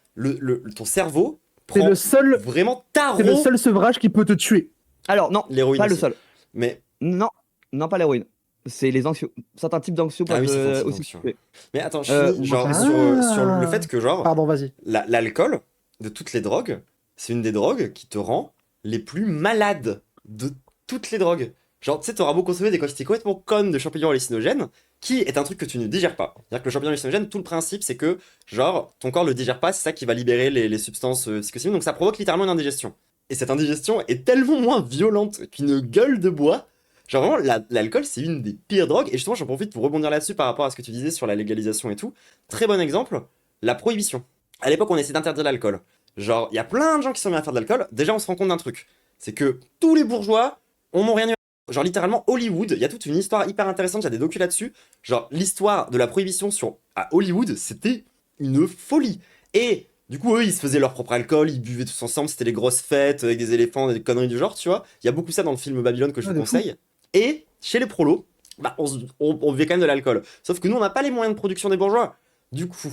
ton cerveau C'est prend le seul, vraiment tarot c'est le seul sevrage qui peut te tuer. Alors, non, l'héroïne pas le aussi. seul. Mais, Non, non, pas l'héroïne. C'est les anxios. Certains types d'anxios Ah peuvent oui, certains types aussi d'anxios. tuer. mais attends, je Euh, finis, genre, ah. sur le fait que, genre, Pardon, vas-y. l'alcool, de toutes les drogues, c'est une des drogues qui te rend les plus malades de toutes les drogues. Genre, tu sais, t'auras beau consommer des quantités complètement connes de champignons hallucinogènes, qui est un truc que tu ne digères pas. C'est-à-dire que le champignon hallucinogène, tout le principe, c'est que, genre, ton corps le digère pas, c'est ça qui va libérer les substances psychoactives, donc ça provoque littéralement une indigestion. Et cette indigestion est tellement moins violente qu'une gueule de bois. Genre vraiment, l'alcool, c'est une des pires drogues. Et justement, j'en profite pour rebondir là-dessus par rapport à ce que tu disais sur la légalisation et tout. Très bon exemple, la prohibition. À l'époque, on essaie d'interdire l'alcool. Genre, il y a plein de gens qui sont mis à faire de l'alcool. Déjà, on se rend compte d'un truc. C'est que tous les bourgeois, on n'ont rien eu. Genre, littéralement, Hollywood, il y a toute une histoire hyper intéressante, il y a des docus là-dessus. Genre, l'histoire de la prohibition à Hollywood, c'était une folie. Et du coup, eux, ils se faisaient leur propre alcool, ils buvaient tous ensemble, c'était les grosses fêtes avec des éléphants, des conneries du genre, tu vois. Il y a beaucoup ça dans le film Babylone que je Ah, vous de fou. conseille. Et chez les prolos, bah, on buvait quand même de l'alcool. Sauf que nous, on n'a pas les moyens de production des bourgeois. Du coup,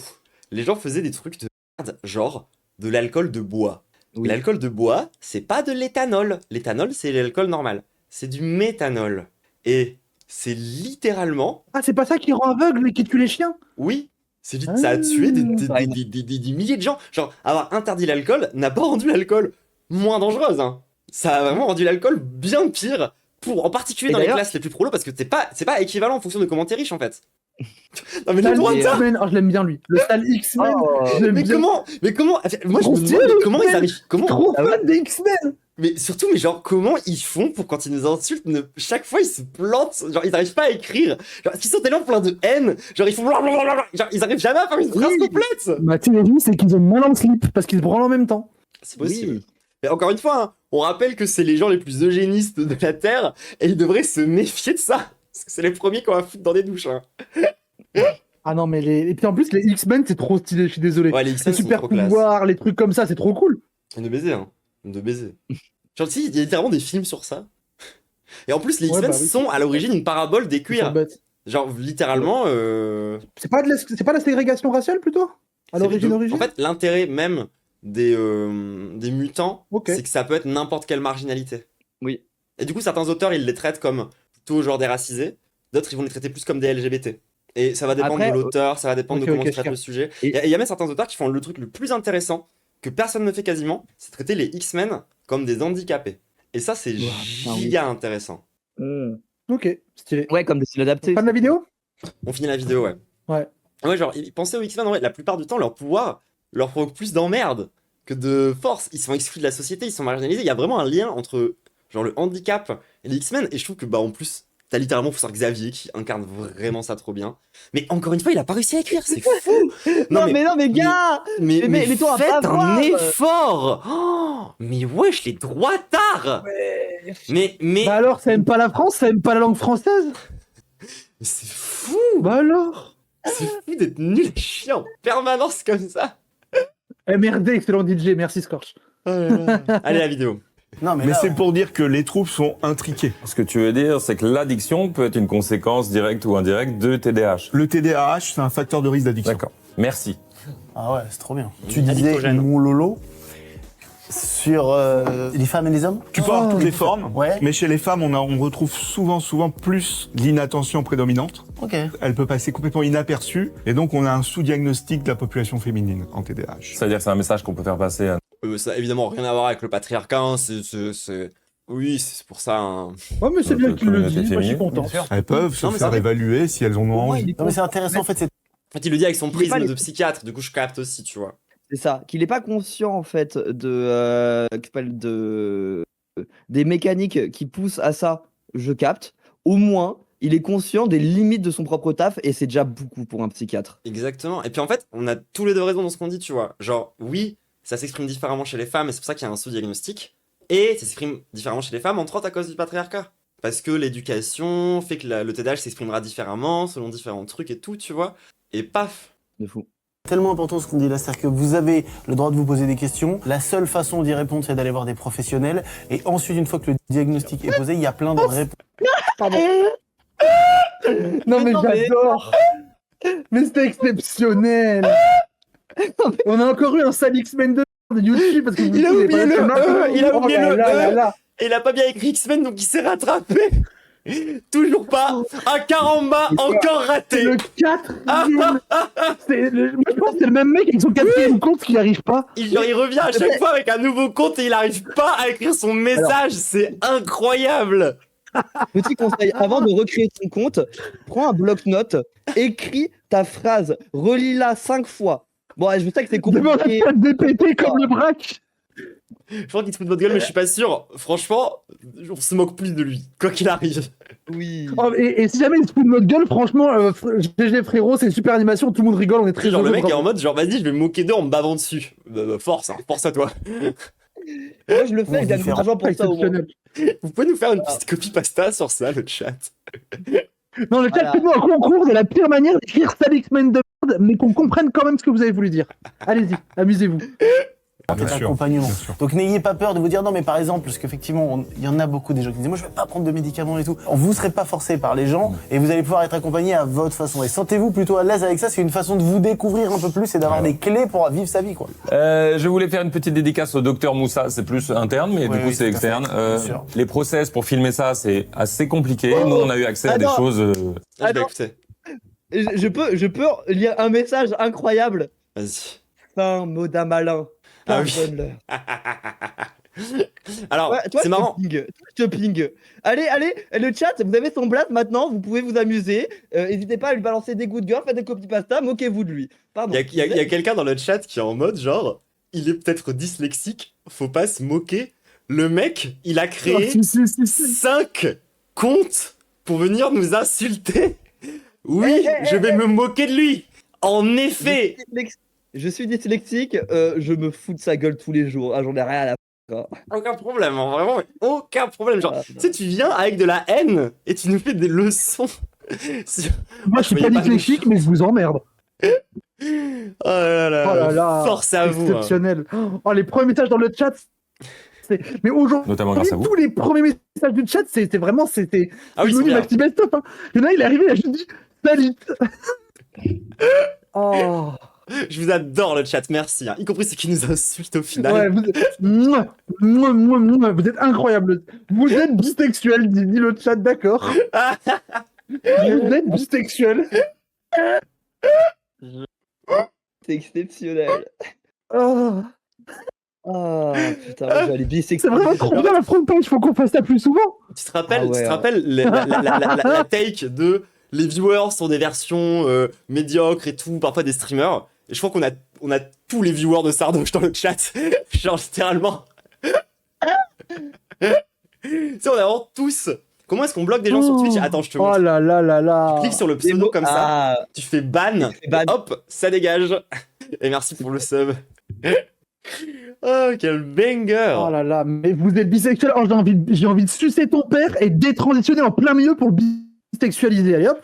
les gens faisaient des trucs de merde, genre de l'alcool de bois. Oui. L'alcool de bois, c'est pas de l'éthanol. L'éthanol, c'est l'alcool normal. C'est du méthanol. Et c'est littéralement, Ah, c'est pas ça qui rend aveugle et qui tue les chiens? oui, ça a tué Ouais. des milliers de gens. Genre, avoir interdit l'alcool n'a pas rendu l'alcool moins dangereuse. Hein. Ça a vraiment rendu l'alcool bien pire, en particulier Et dans les d'ailleurs- classes les plus prolos, parce que c'est pas équivalent en fonction de comment t'es riche en fait. Non mais le Sale droit de ça. X-Men, oh, je l'aime bien lui. Le sale X-Men, Oh. je l'aime Mais bien. comment moi je Trop me demande stylé, mais comment ils X-Men. arrivent comment Trop Ah ouais. fan des X-Men. mais surtout mais genre comment ils font pour quand ils nous insultent chaque fois ils se plantent, genre ils arrivent pas à écrire, genre ils sont tellement pleins de haine, genre ils font blablabla, genre ils arrivent jamais à faire une phrase Oui. complète. Ma théorie, c'est qu'ils ont mal en slip parce qu'ils se branlent en même temps. C'est possible. Oui. Mais encore une fois, hein, on rappelle que c'est les gens les plus eugénistes de la Terre et ils devraient se méfier de ça. Parce que c'est les premiers qu'on va foutre dans des douches. Hein. Ah non, mais et puis en plus, les X-Men, c'est trop stylé, je suis désolé. Ouais, les Les X-Men sont super trop classe. pouvoirs, les trucs comme ça, c'est trop cool. De baiser, hein. De baiser. Genre, si, il y a littéralement des films sur ça. Et en plus, les Ouais, X-Men bah oui. sont à l'origine une parabole des Ils sont cuirs. bêtes. Genre, littéralement. C'est pas la ségrégation raciale plutôt? À c'est l'origine, les deux. origine? En fait, l'intérêt même des mutants, Ok. c'est que ça peut être n'importe quelle marginalité. Oui. Et du coup, certains auteurs, ils les traitent comme plutôt genre déracisés. D'autres, ils vont les traiter plus comme des LGBT. Et ça va dépendre Après, de l'auteur, ça va dépendre ok, de comment ok, tu traites je le sujet. Et- Et il y a même certains auteurs qui font le truc le plus intéressant, que personne ne fait quasiment, c'est traiter les X-Men comme des handicapés. Et ça, c'est Ouah, putain, oui. giga intéressant. Ok, stylé. Ouais, comme des styles adaptés. Pas de la vidéo? On finit la vidéo, ouais. Ouais. Ouais, genre, pensez aux X-Men, en vrai, la plupart du temps, leur pouvoir leur provoque plus d'emmerde que de force. Ils sont exclus de la société, ils sont marginalisés. Il y a vraiment un lien entre, genre, le handicap et les X-Men. Et je trouve que, bah, en plus, t'as littéralement Professeur Xavier qui incarne vraiment ça trop bien. Mais encore une fois, il a pas réussi à écrire, c'est fou! Non, mais gars! mais toi, faites pas un voir. effort! Oh, mais wesh, les droitards! Mais Bah alors, ça aime pas la France, ça aime pas la langue française? c'est fou! Bah alors? C'est fou d'être nul à chier en permanence comme ça! MRD, excellent DJ, merci Scorch. Allez, la vidéo. Non, mais Mais là, c'est pour dire que les troubles sont intriqués. Ce que tu veux dire, c'est que l'addiction peut être une conséquence directe ou indirecte de TDAH. Le TDAH, c'est un facteur de risque d'addiction. D'accord. Merci. Ah ouais, c'est trop bien. Tu disais Addictogène. mon Lolo sur les femmes et les hommes. Tu peux avoir toutes les formes, Ouais. mais chez les femmes, on retrouve souvent plus l'inattention prédominante. Ok. Elle peut passer complètement inaperçue, et donc on a un sous-diagnostic de la population féminine en TDAH. C'est-à-dire que c'est un message qu'on peut faire passer à... Ça a évidemment rien à voir avec le patriarcat. Hein, Oui, c'est pour ça. Hein. Ouais, mais c'est bien Notre qu'il le communauté dise, moi je suis féminine, content. Elles peuvent se Non, mais faire c'est vrai. évaluer si elles en ont envie. Non mais c'est intéressant en fait, c'est En fait, il le dit avec son Il est pas prisme les- de psychiatre. Du coup, je capte aussi, tu vois. C'est ça, qu'il n'est pas conscient en fait des mécaniques qui poussent à ça, je capte. Au moins, il est conscient des limites de son propre taf et c'est déjà beaucoup pour un psychiatre. Exactement. Et puis en fait, on a tous les deux raison dans ce qu'on dit, tu vois. Genre, oui, ça s'exprime différemment chez les femmes et c'est pour ça qu'il y a un sous-diagnostic. Et ça s'exprime différemment chez les femmes, entre autres à cause du patriarcat. Parce que l'éducation fait que le TDAH s'exprimera différemment, selon différents trucs et tout, tu vois. Et paf. De fou. tellement important ce qu'on dit là, c'est-à-dire que vous avez le droit de vous poser des questions. La seule façon d'y répondre, c'est d'aller voir des professionnels. Et ensuite, une fois que le diagnostic est posé, il y a plein de réponses. Pardon. Non mais Non, mais- j'adore. Mais c'était exceptionnel. On a encore eu un sale X-Men de YouTube parce que vous Il a vous oublié avez pas le la E, il a Oh oublié là le là E. là là. Et il a pas bien écrit X-Men, donc il s'est rattrapé. Toujours pas. Un caramba encore C'est raté. le 4e. Moi je pense que c'est le même mec avec son 4e compte qui n'y arrive pas. Il revient à chaque fois avec un nouveau compte et il arrive pas à écrire son message. C'est incroyable. Petit conseil, avant de recréer ton compte, prends un bloc-notes, écris ta phrase, relis-la 5 fois. Bon, je sais que c'est Demande à compliqué. chat DPT comme le braque. Je crois qu'il se fout de votre gueule, mais je suis pas sûr. Franchement, on se moque plus de lui, quoi qu'il arrive. Oui. Oh, et si jamais il se fout de notre gueule, franchement, GG frérot, c'est une super animation, tout le monde rigole, on est très Genre le heureux, mec est bravo. en mode genre vas-y, je vais me moquer d'eux en me bavant dessus. Force, hein, force à toi. Moi, je le fais, il gagne différent. l'argent pour ça au moins. Exceptionnel. Vous pouvez nous faire une petite copie pasta sur ça, le chat. Non, le chat, Voilà. faites-nous un concours de la pire manière d'écrire Sale X-Men de merde, mais qu'on comprenne quand même ce que vous avez voulu dire. Allez-y, amusez-vous. Bien sûr, d'accompagnement. bien sûr. Donc n'ayez pas peur de vous dire non mais par exemple parce qu'effectivement il y en a beaucoup des gens qui disent moi je vais pas prendre de médicaments et tout. Vous serez pas forcé par les gens et vous allez pouvoir être accompagné à votre façon et sentez-vous plutôt à l'aise avec ça. C'est une façon de vous découvrir un peu plus et d'avoir des clés pour vivre sa vie quoi. Je voulais faire une petite dédicace au docteur Moussa, c'est plus interne, mais Oui, du coup oui, c'est tout à fait, externe. bien sûr. Les process pour filmer ça, c'est assez compliqué. Nous, on a eu accès à des Attends. choses. Ah, je vais Attends. écouter. Je peux lire un message incroyable. Vas-y. Fin, Maudin malin. Ah oui. Pardonne-leur. Alors, Ouais, toi, c'est je marrant. te ping. Je te ping. Allez, le chat, vous avez son blast maintenant, vous pouvez vous amuser. N'hésitez pas à lui balancer des good girls, faites des copies pasta, moquez-vous de lui. Pardon. Il y a quelqu'un dans le chat qui est en mode genre, il est peut-être dyslexique, faut pas se moquer. Le mec, il a créé Oh, si. 5 comptes pour venir nous insulter. Oui, je vais me moquer de lui. En effet. Je suis dyslexique, je me fous de sa gueule tous les jours. Ah, j'en ai rien à la f***. Aucun problème, hein, vraiment, aucun problème. Genre, Ah, tu sais, tu viens avec de la haine et tu nous fais des leçons. sur- Moi, je suis Mais pas y a pas de- dyslexique, mais je vous emmerde. Oh là là, Oh là là. force à vous. hein. Exceptionnel. Oh, les premiers messages dans le chat. Mais aujourd'hui, Notamment grâce à vous. tous les premiers messages du chat, c'était vraiment, c'était. Ah oui, je c'est me dis bien. Maxi Best of. Hein. Il y en a, il est arrivé, il a juste dit salut. Oh. Je vous adore le chat, merci. Hein. Y compris ceux qui nous insultent au final. Ouais, vous êtes incroyable. Vous êtes bisexuel, dit le chat, d'accord. Vous êtes bisexuel. C'est exceptionnel. Oh. Ah putain, j'ai les bisexuels. C'est vraiment trop bien la front page, faut qu'on fasse ça plus souvent. Tu te rappelles, Ah ouais, tu te ouais. rappelles la take de les viewers sont des versions médiocres et tout, parfois des streamers. Et je crois qu'on a tous les viewers de Sardoche dans le chat. Genre littéralement. Tu sais, on a vraiment tous. Comment est-ce qu'on bloque des gens sur Twitch? Attends, je te Oh montre. là là là là. Tu cliques sur le pseudo comme ça, Ah, tu fais ban, ban. et hop, ça dégage. Et merci pour le sub. Oh, quel banger! Oh là là, mais vous êtes bisexuel. Oh, j'ai envie de sucer ton père et détransitionner en plein milieu pour le bisexualiser. Allez hop.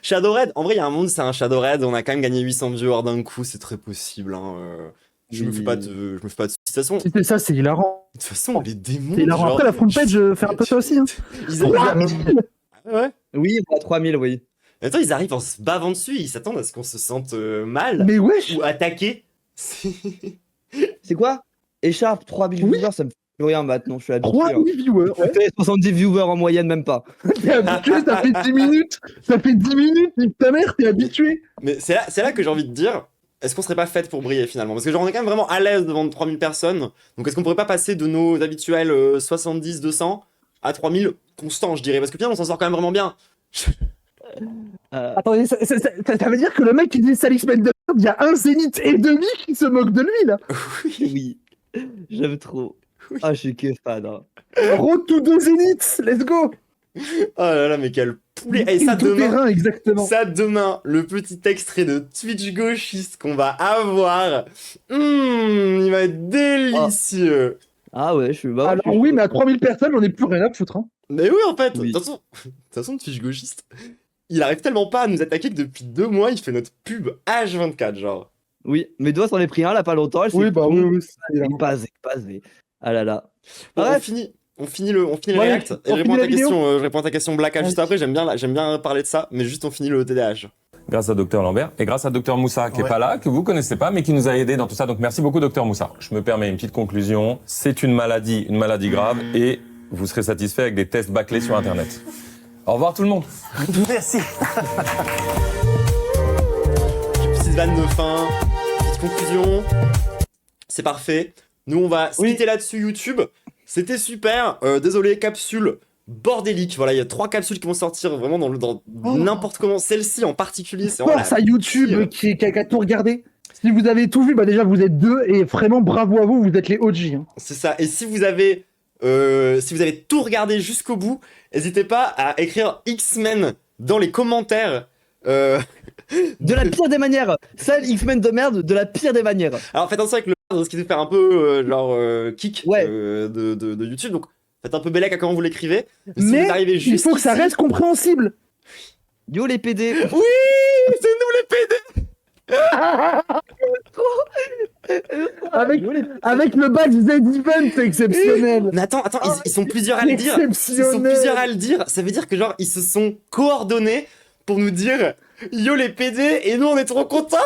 Shadow Red, en vrai, il y a un monde, c'est un Shadow Red. On a quand même gagné 800 viewers d'un coup, c'est très possible. Hein. Je me fais pas de citation. De Si c'est ça, c'est hilarant. toute façon, les démons. C'est hilarant. genre, Après, la front page fait un peu ça aussi. Hein. Ils arrivent. Ouais. Oui, on a 3000, oui. Attends, ils arrivent en se bavant dessus, ils s'attendent à ce qu'on se sente mal Mais wesh. ou attaqué. C'est- C'est quoi? Écharpe, 3000 Oui. viewers, ça me fait plus rien maintenant, je suis habitué. 3000 viewers. Ça fait 70 viewers en moyenne, même pas. T'es habitué, ça fait 10 minutes. Ça fait 10 minutes, nique ta mère, t'es habitué. Mais c'est là que j'ai envie de dire, est-ce qu'on serait pas fait pour briller finalement? Parce que genre on est quand même vraiment à l'aise devant 3000 personnes, donc est-ce qu'on pourrait pas passer de nos habituels 70, 200 à 3000 constants, je dirais? Parce que bien on s'en sort quand même vraiment bien. Attendez, ça veut dire que le mec qui dit Salix Men de merde, il y a un zénith et demi qui se moque de lui là. Oui, j'aime trop. Oui. Ah, je suis que fan. Hein. Road to 2 zéniths, let's go. Oh là là, mais quel poulet! Et ça Tout demain, terrain, exactement. ça demain, le petit extrait de Twitch gauchiste qu'on va avoir, il va être délicieux. Ah ouais, je suis. Bah, Alors je suis oui, chaud. mais à 3000 personnes, j'en ai plus rien à foutre. Hein. Mais oui, en fait, Oui. de toute façon, Twitch gauchiste, il arrive tellement pas à nous attaquer que depuis 2 mois, il fait notre pub H24, genre. Oui, mes doigts s'en est pris un là pas longtemps. Elle s'est bah con- oui, ça, il a- Il passe. Ah là là. Bon, Ouais. on finit le Ouais, react. Et on je finit réponds à la ta vidéo. question, je réponds à ta question Black juste Vas-y. après. J'aime bien parler de ça, mais juste on finit le TDAH. Grâce à Dr Lambert et grâce à Dr Moussa qui est Ouais. pas là, que vous connaissez pas, mais qui nous a aidé dans tout ça. Donc merci beaucoup Dr Moussa. Je me permets une petite conclusion. C'est une maladie grave et vous serez satisfait avec des tests bâclés sur Internet. Au revoir tout le monde. Merci. Petite vanne de fin, petite conclusion. C'est parfait. Nous, on va se Oui. quitter là-dessus YouTube. C'était super. Désolé, capsule bordélique. Voilà, il y a 3 capsules qui vont sortir vraiment dans Oh. n'importe comment. Celle-ci en particulier, c'est vraiment Force à YouTube pire. qui a tout regardé. Si vous avez tout vu, bah déjà vous êtes 2 et vraiment bravo à vous, vous êtes les OG. Hein. C'est ça. Et si vous avez tout regardé jusqu'au bout, n'hésitez pas à écrire X-Men dans les commentaires. De la pire des manières. Sale X-Men de merde, de la pire des manières. Alors faites attention avec le ce qui nous fait un peu kick Ouais. de YouTube. Donc faites un peu bellec à comment vous l'écrivez. Si Mais vous arrivez il juste faut que ça ici- reste compréhensible. Yo les PD. Oui, c'est nous les PD. Avec le badge Z-Event, c'est exceptionnel. Mais attends, ils sont plusieurs à le dire. Ils sont Exceptionnel. plusieurs à le dire. Ça veut dire que genre ils se sont coordonnés pour nous dire yo les PD et nous on est trop contents.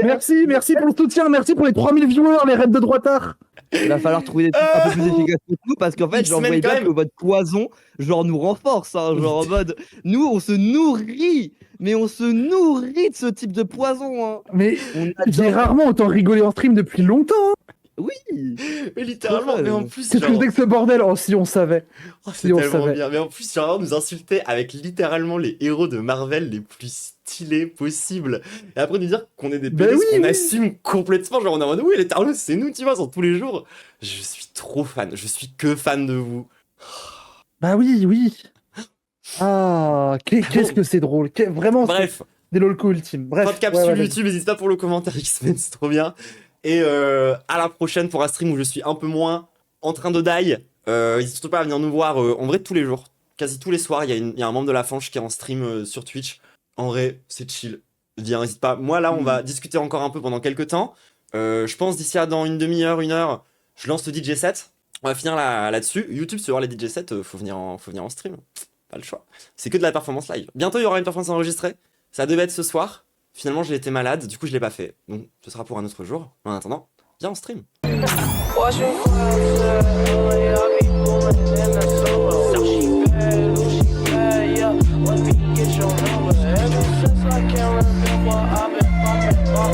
Merci pour le soutien, merci pour les 3000 viewers, les raids de droitard. Il va falloir trouver des trucs un peu plus efficaces pour nous parce qu'en fait, X-Men, j'en voyais quand bien même. que votre poison, genre, nous renforce. Hein, genre en mode, nous, on se nourrit, mais on se nourrit de ce type de poison. Hein. Mais On j'ai adore. rarement autant rigolé en stream depuis longtemps. Hein. Oui. Mais littéralement, Ouais, mais en plus Qu'est-ce que genre, c'est que ce bordel? Oh, si on savait. oh, c'est si on tellement savait. bien. Mais en plus genre nous insulter avec littéralement les héros de Marvel les plus stylés possibles. Et après nous dire qu'on est des PD, Ben oui, qu'on oui. assume complètement. Genre on est en mode oui les Tarlos c'est nous tu vois sur tous les jours. Je suis trop fan. Je suis que fan de vous. Bah oui. Ah, qu'est-ce que c'est drôle. Vraiment, c'est Bref. des lolco ultimes. Bref. Pas de capsule ouais, YouTube, n'hésite pas pour le commentaire X-Men, c'est trop bien. Et à la prochaine pour un stream où je suis un peu moins en train de die. N'hésite surtout pas à venir nous voir en vrai tous les jours. Quasi tous les soirs, il y a un membre de la Fanche qui est en stream sur Twitch. En vrai, c'est chill. Viens, n'hésite pas. Moi là, on va discuter encore un peu pendant quelques temps. Je pense d'ici à dans une demi-heure, 1 heure, je lance le DJ set. On va finir là-dessus. YouTube, si tu veux voir les DJ sets, faut venir en stream. Pas le choix. C'est que de la performance live. Bientôt, il y aura une performance enregistrée. Ça devait être ce soir. Finalement, j'ai été malade, du coup, je l'ai pas fait. Donc, ce sera pour un autre jour. En attendant, viens en stream. Let me get your number. Ever since I can remember, I've been popping.